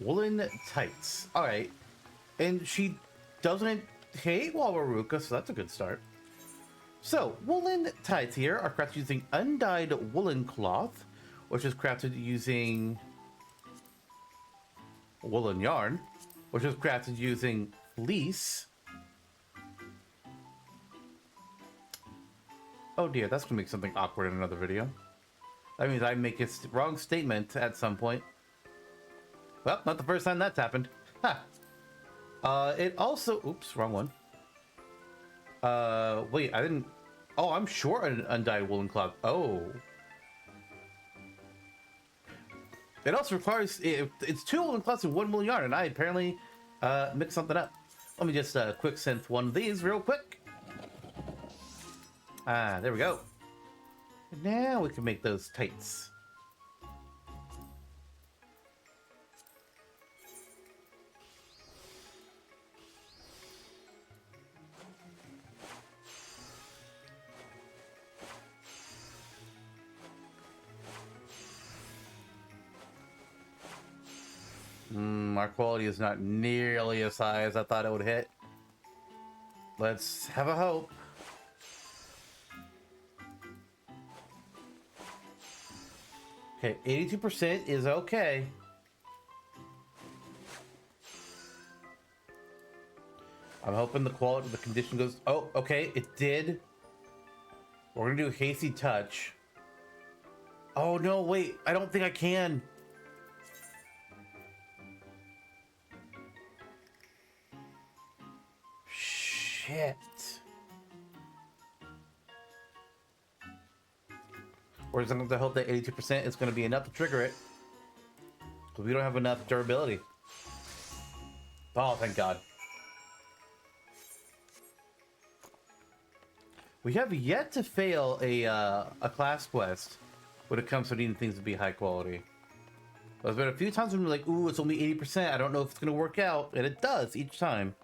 Woolen tights. Alright. And she doesn't hate Wawaruka, so that's a good start. So, woolen tights here are crafted using undyed woolen cloth, which is crafted using woolen yarn, which is crafted using fleece. Oh dear, that's gonna make something awkward in another video. That means I make a wrong statement at some point. Well, not the first time that's happened. Ha! It also... Oops, wrong one. Wait, I didn't... Oh, I'm short an undyed woolen cloth. Oh. It also requires... It's 2 woolen cloths and 1 woolen yarn, and I apparently mixed something up. Let me just quick synth one of these real quick. Ah, there we go. Now we can make those tights. Our quality is not nearly as high as I thought it would hit. Let's have a hope. Okay, 82% is okay. I'm hoping the quality of the condition goes... Oh, okay, it did. We're gonna do a hasty touch. Oh no, wait, I don't think I can. Shit. We're just going to hope that 82% is going to be enough to trigger it. Because we don't have enough durability. Oh, thank God. We have yet to fail a class quest when it comes to needing things to be high quality. There's been a few times when we're like, ooh, it's only 80%. I don't know if it's going to work out. And it does each time.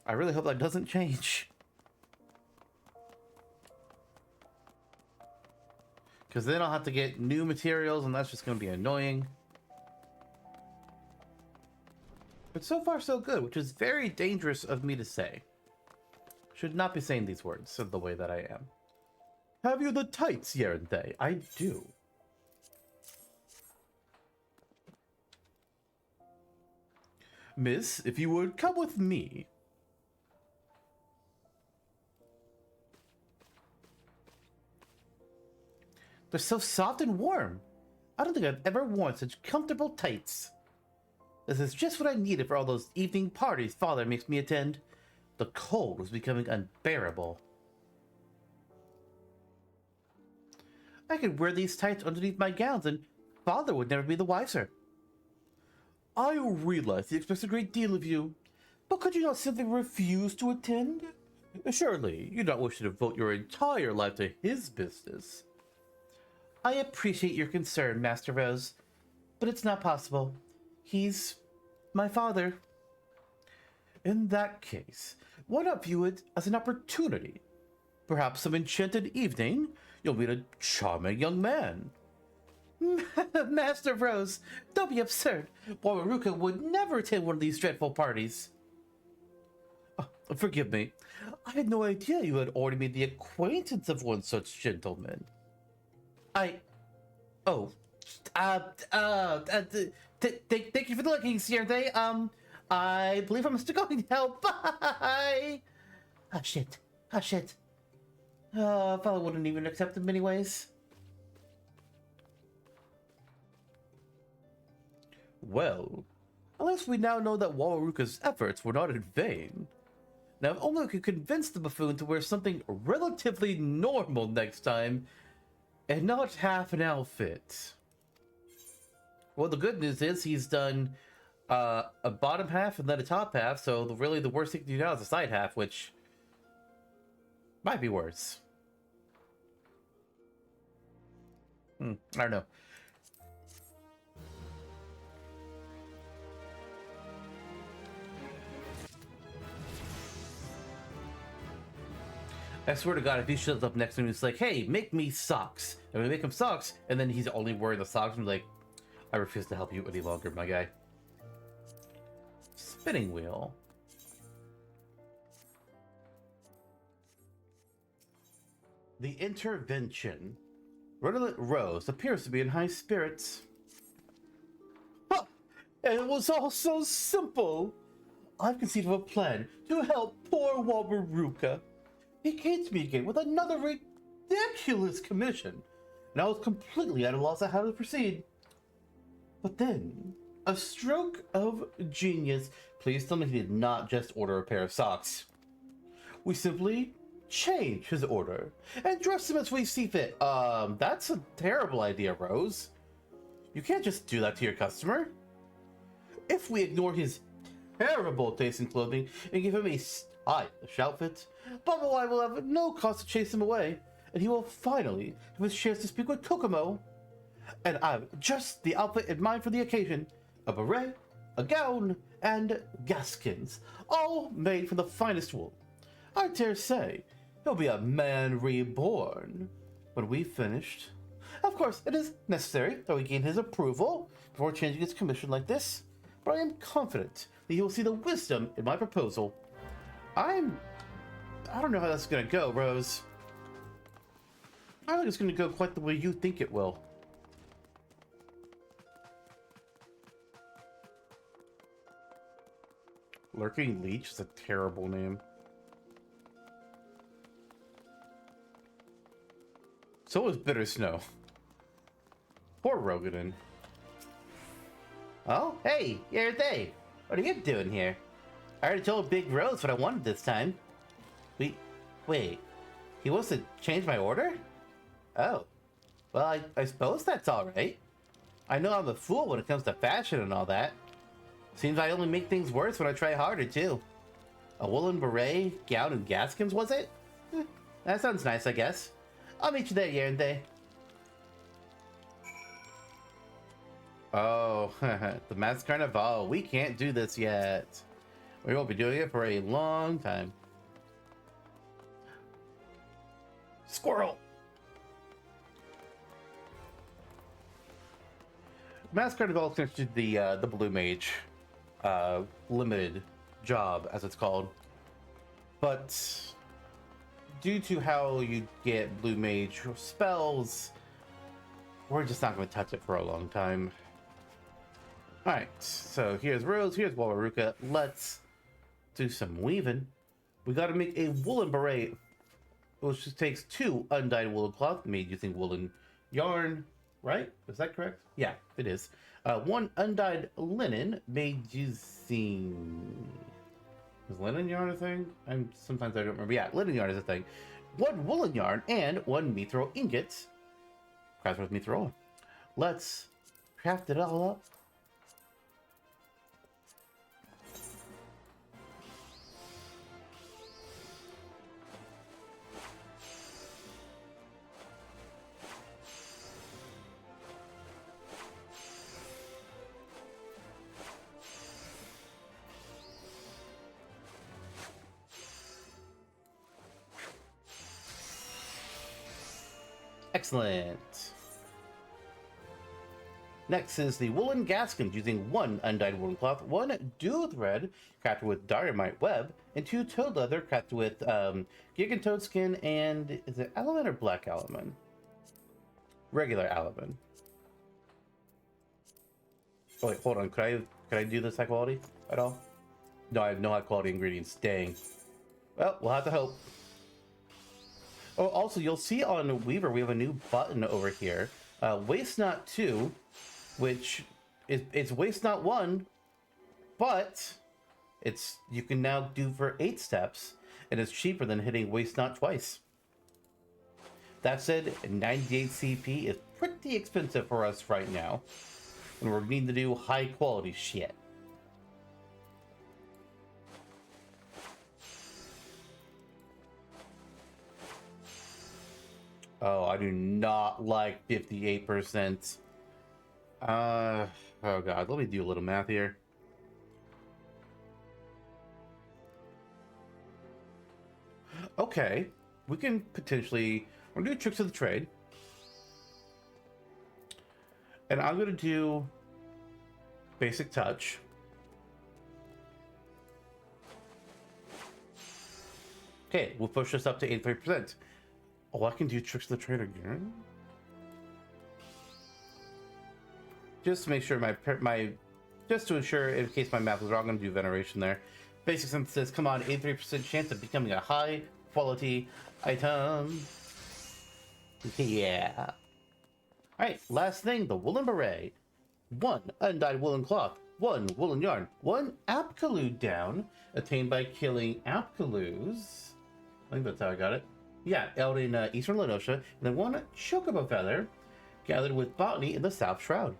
I really hope that doesn't change. Because then I'll have to get new materials, and that's just going to be annoying. But so far, so good, which is very dangerous of me to say. Should not be saying these words the way that I am. Have you the tights, Yerente? I do. Miss, if you would come with me. They're so soft and warm. I don't think I've ever worn such comfortable tights. This is just what I needed for all those evening parties Father makes me attend. The cold was becoming unbearable. I could wear these tights underneath my gowns and Father would never be the wiser. I realize he expects a great deal of you, but could you not simply refuse to attend? Surely, you don't wish to devote your entire life to his business. I appreciate your concern, Master Rose, but it's not possible. He's my father. In that case, why not view it as an opportunity? Perhaps some enchanted evening, you'll meet a charming young man. Master Rose, don't be absurd. Wawaruka would never attend one of these dreadful parties. Oh, forgive me. I had no idea you had already made the acquaintance of one such gentleman. Thank you for the looking, Siente. I believe I'm still going now. Bye! Ah, shit. Father wouldn't even accept him anyways. Well, at least we now know that Wawaruka's efforts were not in vain. Now, if only we could convince the buffoon to wear something relatively normal next time, and not half an outfit. Well, the good news is he's done a bottom half and then a top half, so really the worst thing to do now is a side half, which might be worse. I don't know. I swear to God, if he shows up next to me, he's like, hey, make me socks. And we make him socks, and then he's only wearing the socks, and I'm like, I refuse to help you any longer, my guy. Spinning wheel. The intervention. Redolent Rose appears to be in high spirits. Huh! And it was all so simple. I've conceived of a plan to help poor Wabaruka. He came to me again with another ridiculous commission, and I was completely at a loss of how to proceed. But then, a stroke of genius. Please tell me he did not just order a pair of socks. We simply changed his order and dressed him as we see fit. That's a terrible idea, Rose. You can't just do that to your customer. If we ignore his terrible taste in clothing and give him a stylish outfit, Bubba and I will have no cause to chase him away, and he will finally have his chance to speak with Kokomo. And I've just the outfit in mind for the occasion: a beret, a gown, and gaskins, all made from the finest wool. I dare say he'll be a man reborn when we've finished. Of course, it is necessary that we gain his approval before changing his commission like this, but I am confident that he will see the wisdom in my proposal. I don't know how that's gonna go, Rose. I don't think it's gonna go quite the way you think it will. Lurking Leech is a terrible name. So is Bitter Snow. Poor Rogadin. Oh, hey, you're they. What are you doing here? I already told Big Rose what I wanted this time. Wait, he wants to change my order? Oh, well, I suppose that's alright. I know I'm a fool when it comes to fashion and all that. Seems I only make things worse when I try harder, too. A woolen beret, gown, and gaskins, was it? That sounds nice, I guess. I'll meet you there, Yerinde. Oh, the Mask Carnival. We can't do this yet. We won't be doing it for a long time. Squirrel! Mask Card developed into the Blue Mage limited job, as it's called. But due to how you get Blue Mage spells, we're just not going to touch it for a long time. Alright, so here's Rose, here's Wawaruka. Let's do some weaving. We got to make a woolen beret, which takes 2 undyed woolen cloth made using woolen yarn, right? Is that correct? Yeah, it is. 1 undyed linen made using... Is linen yarn a thing? Sometimes I don't remember. Yeah, linen yarn is a thing. 1 woolen yarn and 1 mithril ingot. Crafted with mithril. Let's craft it all up. Excellent. Next is the woolen gaskins using 1 undyed woolen cloth, 1 dew thread crafted with diorite web, and 2 toad leather crafted with gigan toad skin and is it element or black element? Regular element. Oh wait, hold on. Could I do this high quality at all? No, I have no high quality ingredients. Dang. Well, we'll have to hope. Oh, also, you'll see on Weaver, we have a new button over here. Waste Not 2, which it's Waste Not 1, but you can now do for 8 steps, and it's cheaper than hitting Waste Not twice. That said, 98 CP is pretty expensive for us right now, and we're needing to do high quality shit. Oh, I do not like 58%. Oh god, let me do a little math here. Okay, we can potentially... We're gonna do tricks of the trade. And I'm gonna do basic touch. Okay, we'll push this up to 83%. Oh, I can do tricks of the trade again? Just to make sure just to ensure in case my math is wrong, I'm gonna do veneration there. Basic synthesis, come on, 83% chance of becoming a high quality item. Yeah. Alright, last thing, the woolen beret. 1 undyed woolen cloth, 1 woolen yarn, 1 apkalu down, attained by killing apkalus. I think that's how I got it. Yeah, out in eastern Lenosha, and then 1 chocobo feather, gathered with botany in the South Shroud.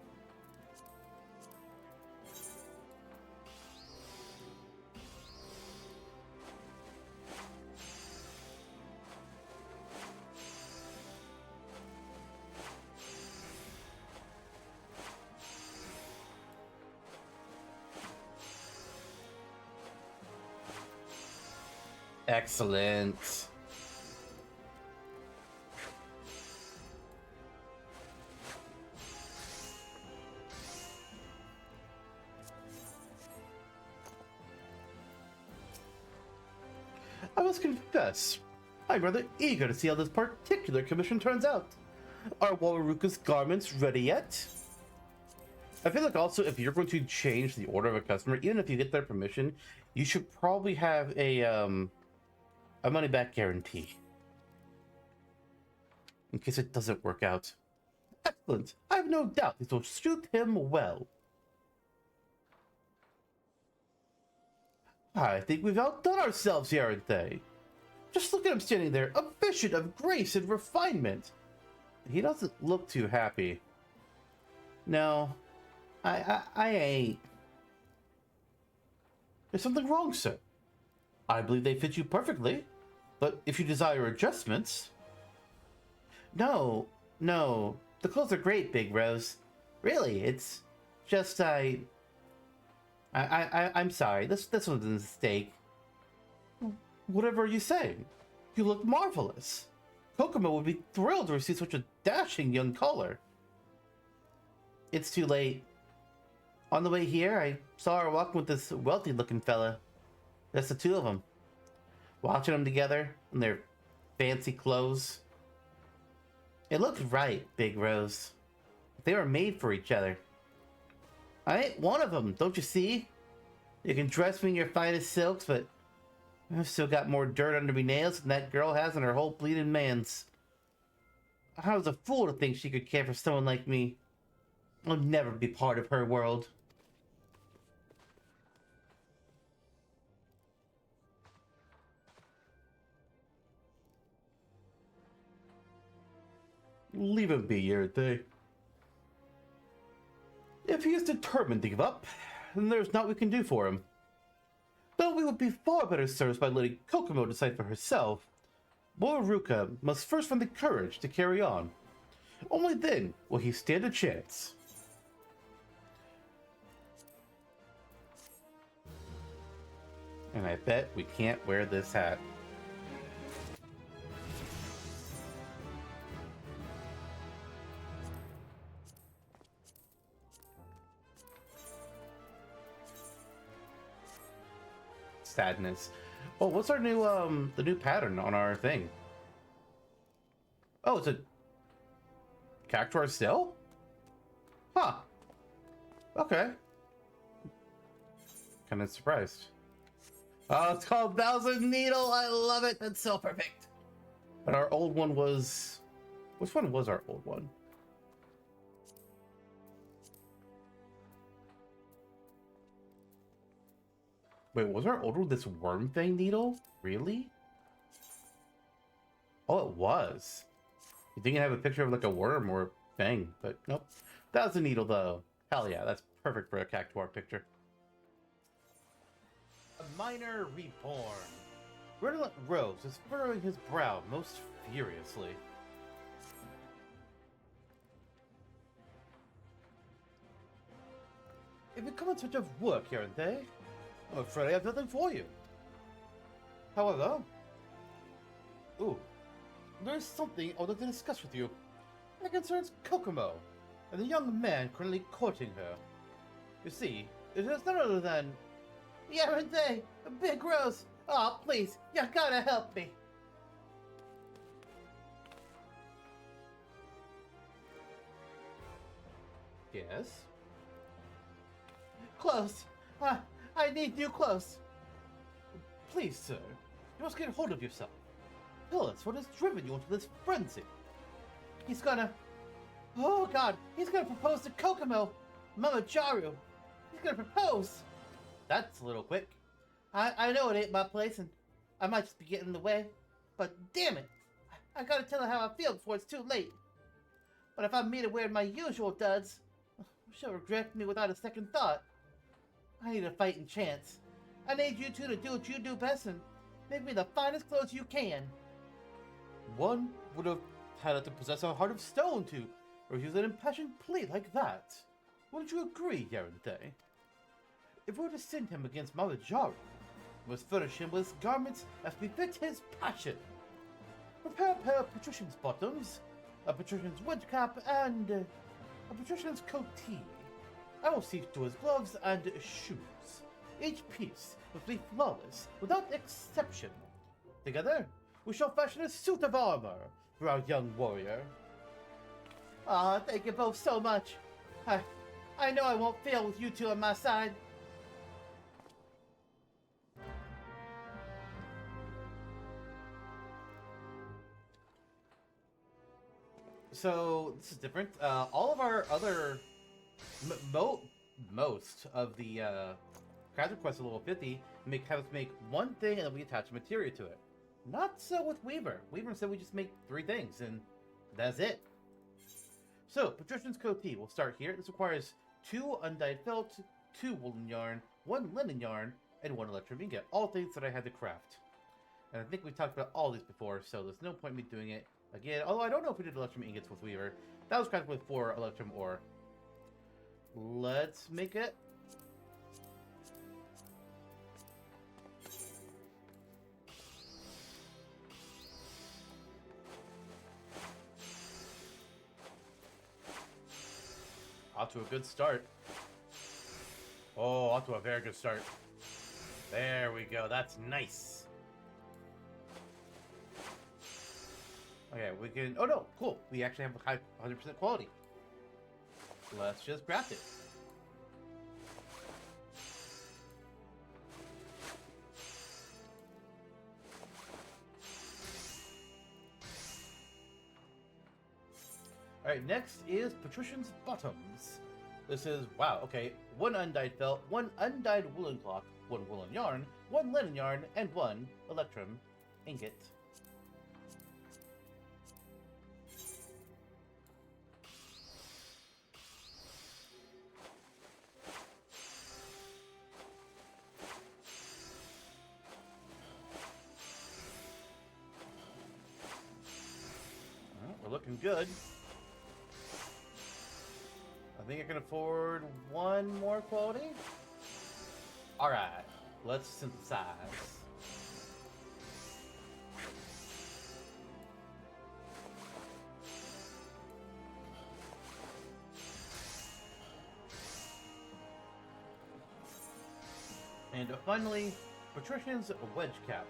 Excellent. I must confess, I'm rather eager to see how this particular commission turns out. Are Wawaruka's garments ready yet? I feel like also if you're going to change the order of a customer, even if you get their permission, you should probably have a money-back guarantee. In case it doesn't work out. Excellent. I have no doubt this will suit him well. I think we've outdone ourselves here, aren't they? Just look at him standing there, a vision of grace and refinement. He doesn't look too happy. No, I ain't. There's something wrong, sir. I believe they fit you perfectly, but if you desire adjustments... No, the clothes are great, Big Rose. Really, it's just I'm sorry. This was a mistake. Whatever you say. You look marvelous. Kokomo would be thrilled to receive such a dashing young caller. It's too late. On the way here, I saw her walking with this wealthy-looking fella. That's the two of them. Watching them together in their fancy clothes. It looked right, Big Rose. They were made for each other. I ain't one of them, don't you see? You can dress me in your finest silks, but I've still got more dirt under me nails than that girl has on her whole bleeding man's. I was a fool to think she could care for someone like me. I'll never be part of her world. Leave him be, Yaranthe. If he is determined to give up, then there's naught we can do for him. Though we would be far better served by letting Kokomo decide for herself, Boruka must first find the courage to carry on. Only then will he stand a chance. And I bet we can't wear this hat. Sadness. Oh, what's our new the new pattern on our thing? Oh, it's a cactuar still? Huh. Okay. Kind of surprised. Oh, it's called Thousand Needle. I love it. That's so perfect. And our old one was... Which one was our old one? Wait, was our old one this worm thing needle? Really? Oh, it was. You think you have a picture of like a worm or a thing, but nope. Thousand Needle though. Hell yeah, that's perfect for a cactuar picture. A miner reborn. Redolent Rose is furrowing his brow most furiously. If you come in search of work, Yaranthe, I'm afraid I have nothing for you. However, there's something I would like to discuss with you. It concerns Kokomo and the young man currently courting her. You see, it is none other than... Yaranthe, Big Rose! Oh, please, you gotta help me! Yes? Clothes! I need new clothes! Please, sir, you must get hold of yourself. Tell us what has driven you into this frenzy. He's gonna... Oh god, he's gonna propose to Kokomo! Mama Jaru! He's gonna propose! That's a little quick. I know it ain't my place, and I might just be getting in the way, but damn it! I gotta tell her how I feel before it's too late. But if I meet her wearing my usual duds, she'll regret me without a second thought. I need a fighting chance. I need you two to do what you do best and make me the finest clothes you can. One would have had to possess a heart of stone to refuse an impassioned plea like that. Wouldn't you agree, Yaranthe? If we were to send him against Mama Jaru, we must furnish him with garments as befit his passion. Prepare a pair of patrician's bottoms, a patrician's windcap, and a patrician's coatee. I will see to his gloves and shoes. Each piece must be flawless, without exception. Together, we shall fashion a suit of armor for our young warrior. Ah, thank you both so much. I know I won't fail with you two on my side. So, this is different. All of our other... most of the craft requests at level 50 have us make one thing and then we attach a material to it. Not so with Weaver. Weaver said we just make 3 things and that's it. So, Patrician's Coatee. We'll start here. This requires 2 undyed felt, 2 woolen yarn, 1 linen yarn, and 1 electrum ingot. All things that I had to craft. And I think we talked about all these before, so there's no point in me doing it again. Although I don't know if we did electrum ingots with Weaver. That was crafted with 4 electrum ore. Let's make it. off to a good start. Oh, off to a very good start. There we go. That's nice. Okay, we can... Oh, no. Cool. We actually have a high 100% quality. Let's just craft it. Alright, next is Patrician's Bottoms. This is, wow, okay, 1 undyed felt, 1 undyed woolen cloth, 1 woolen yarn, 1 linen yarn, and 1 electrum ingot. Well, we're looking good. I think I can afford 1 more quality. Alright, let's synthesize. And finally, Patrician's Wedge Cap.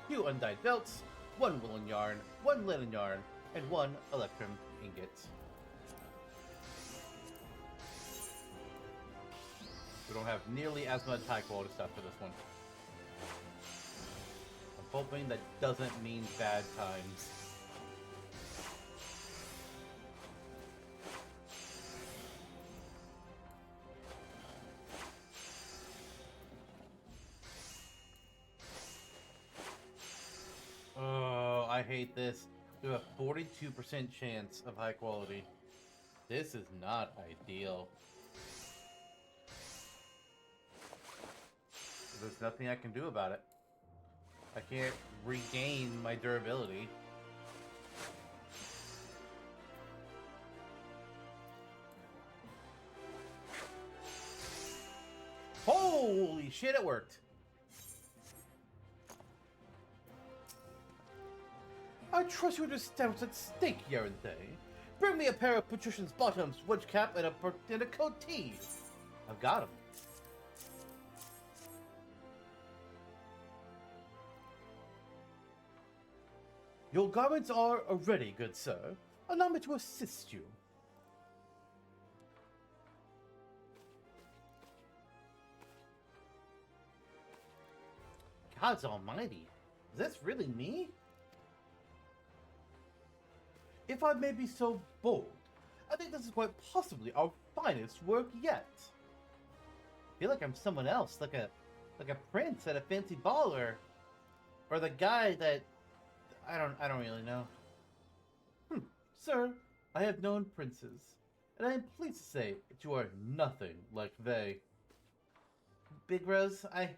2 undyed belts, 1 woolen yarn, 1 linen yarn, and 1 electrum ingot. We don't have nearly as much high quality stuff for this one. I'm hoping that doesn't mean bad times. Oh, I hate this. We have a 42% chance of high quality. This is not ideal. There's nothing I can do about it. I can't regain my durability. Holy shit, it worked! I trust you understand what's at stake, Yaranthe. Bring me a pair of Patrician's Bottoms, wedge cap, and a coatee. I've got 'em. Your garments are ready, good sir. Allow me to assist you. Gods almighty, is this really me? If I may be so bold, I think this is quite possibly our finest work yet. I feel like I'm someone else, like a prince at a fancy ball, or the guy that I don't really know. Sir, I have known princes, and I am pleased to say that you are nothing like they. Big Rose, I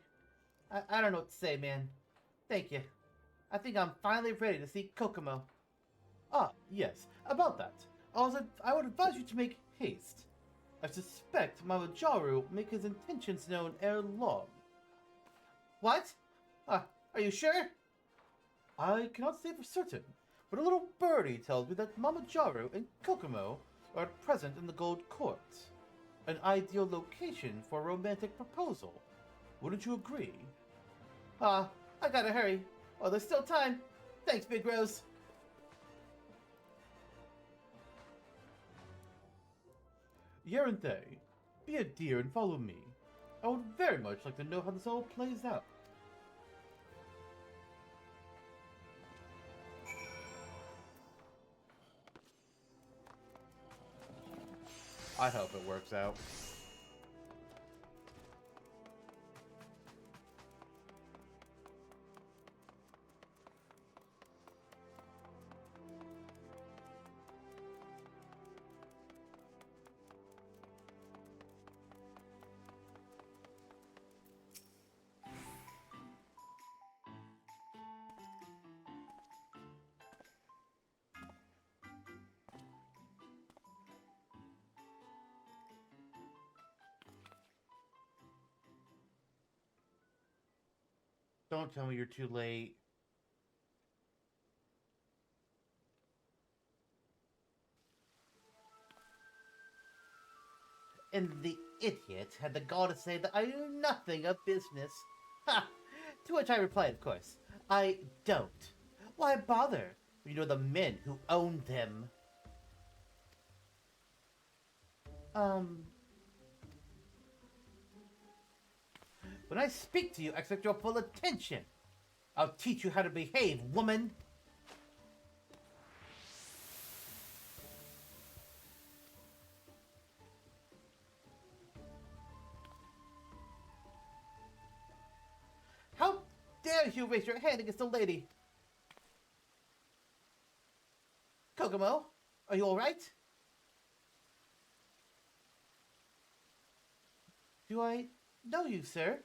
don't know what to say, man. Thank you. I think I'm finally ready to see Kokomo. Ah, yes, about that. I would advise you to make haste. I suspect Mama Jaru will make his intentions known ere long. What? Are you sure? I cannot say for certain, but a little birdie tells me that Mama Jaru and Kokomo are at present in the Gold Court. An ideal location for a romantic proposal. Wouldn't you agree? I gotta hurry. Oh, there's still time. Thanks, Big Rose. Yaranthe, be a dear and follow me. I would very much like to know how this all plays out. I hope it works out. Don't tell me you're too late. And the idiot had the gall to say that I knew nothing of business. Ha! To which I replied, of course, I don't. Why bother? You know the men who own them. When I speak to you, I expect your full attention. I'll teach you how to behave, woman. How dare you raise your hand against a lady? Kokomo, are you alright? Do I know you, sir?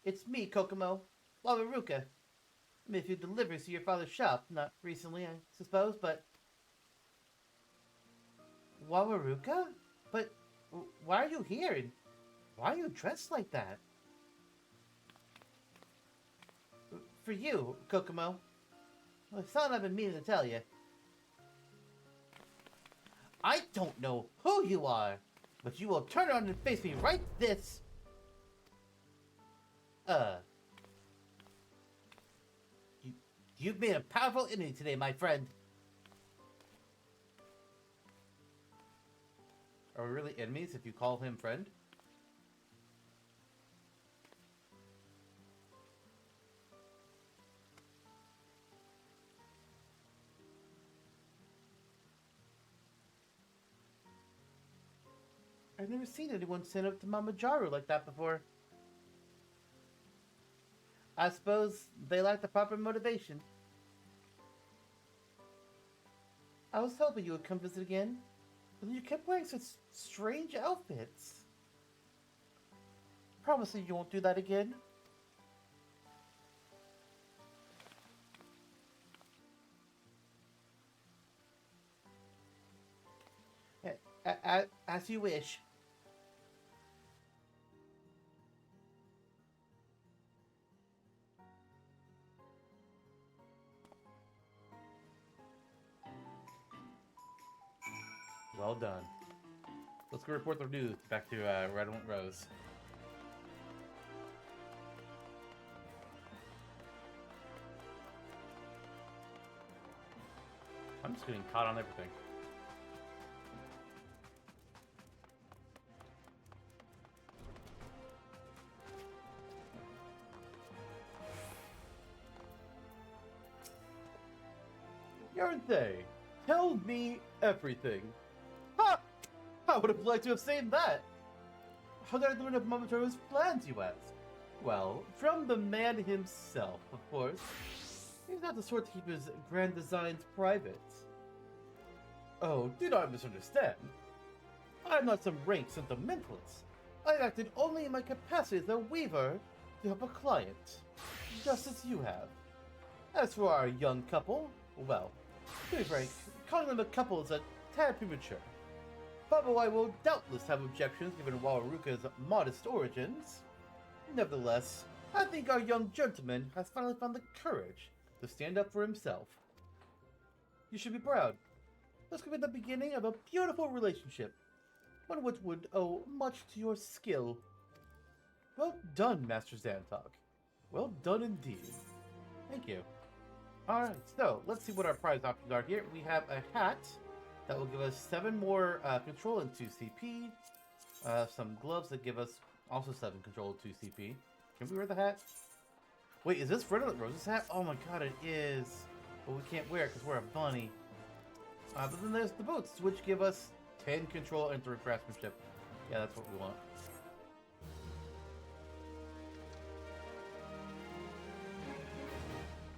It's me, Kokomo. Wawaruka. I made a few deliveries to your father's shop. Not recently, I suppose, but... Wawaruka? But why are you here? And why are you dressed like that? For you, Kokomo. Well, it's something I've been meaning to tell you. I don't know who you are, but you will turn around and face me right this... You've made a powerful enemy today, my friend. Are we really enemies if you call him friend? I've never seen anyone stand up to Mama Jaru like that before. I suppose they lack the proper motivation. I was hoping you would come visit again, but you kept wearing such strange outfits. Promise me you won't do that again. As you wish. Well done. Let's go report the news back to Redmond Rose. I'm just getting caught on everything. Aren't they? Tell me everything. Ha! I would have liked to have seen that. How did I learn of Mama Jaru's plans, you ask? Well, from the man himself, of course. He's not the sort to keep his grand designs private. Oh, do not misunderstand. I'm not some rank sentimentalist. I acted only in my capacity as a weaver to help a client, just as you have. As for our young couple, well, to be frank, calling them a couple is a tad premature. Bubba I will doubtless have objections given Wawaruka's modest origins. Nevertheless, I think our young gentleman has finally found the courage to stand up for himself. You should be proud. This could be the beginning of a beautiful relationship, one which would owe much to your skill. Well done, Master Xantok. Well done indeed. Thank you. Alright, so let's see what our prize options are here. We have a hat that will give us 7 more control and 2 CP. Some gloves that give us also 7 control and 2 CP. Can we wear the hat? Wait, is this Redolent Rose's hat? Oh my god, it is. But we can't wear it because we're a bunny. But then there's the boots, which give us 10 control and 3 craftsmanship. Yeah, that's what we want.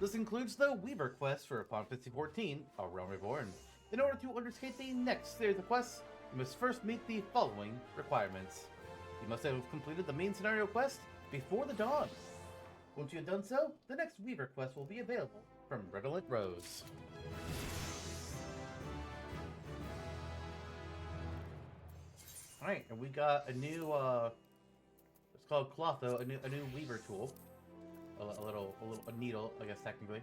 This includes the Weaver quest for Final Fantasy XIV, A Realm Reborn. In order to undertake the next series of quests, you must first meet the following requirements. You must have completed the main scenario quest before the dawn. Once you have done so, the next Weaver quest will be available from Redolent Rose. Alright, and we got a new, it's called Clotho, a new Weaver tool. A needle, I guess, technically.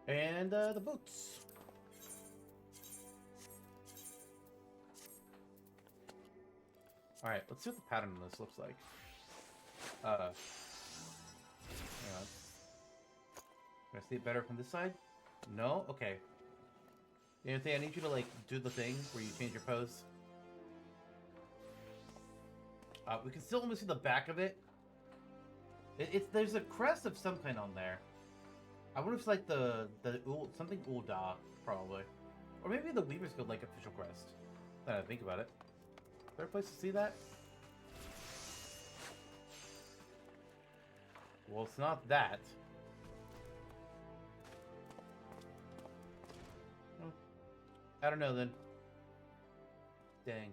And, the boots. Alright, let's see what the pattern on this looks like. Hang on. Can I see it better from this side? No? Okay. Anthony, I need you to, like, do the thing where you change your pose. We can still only see the back of it. There's a crest of some kind on there. I wonder if it's like something Ul'dah, probably. Or maybe the Weaver's Guild, like, official crest. Now that I think about it. Is there a place to see that? Well, it's not that. I don't know then. Dang.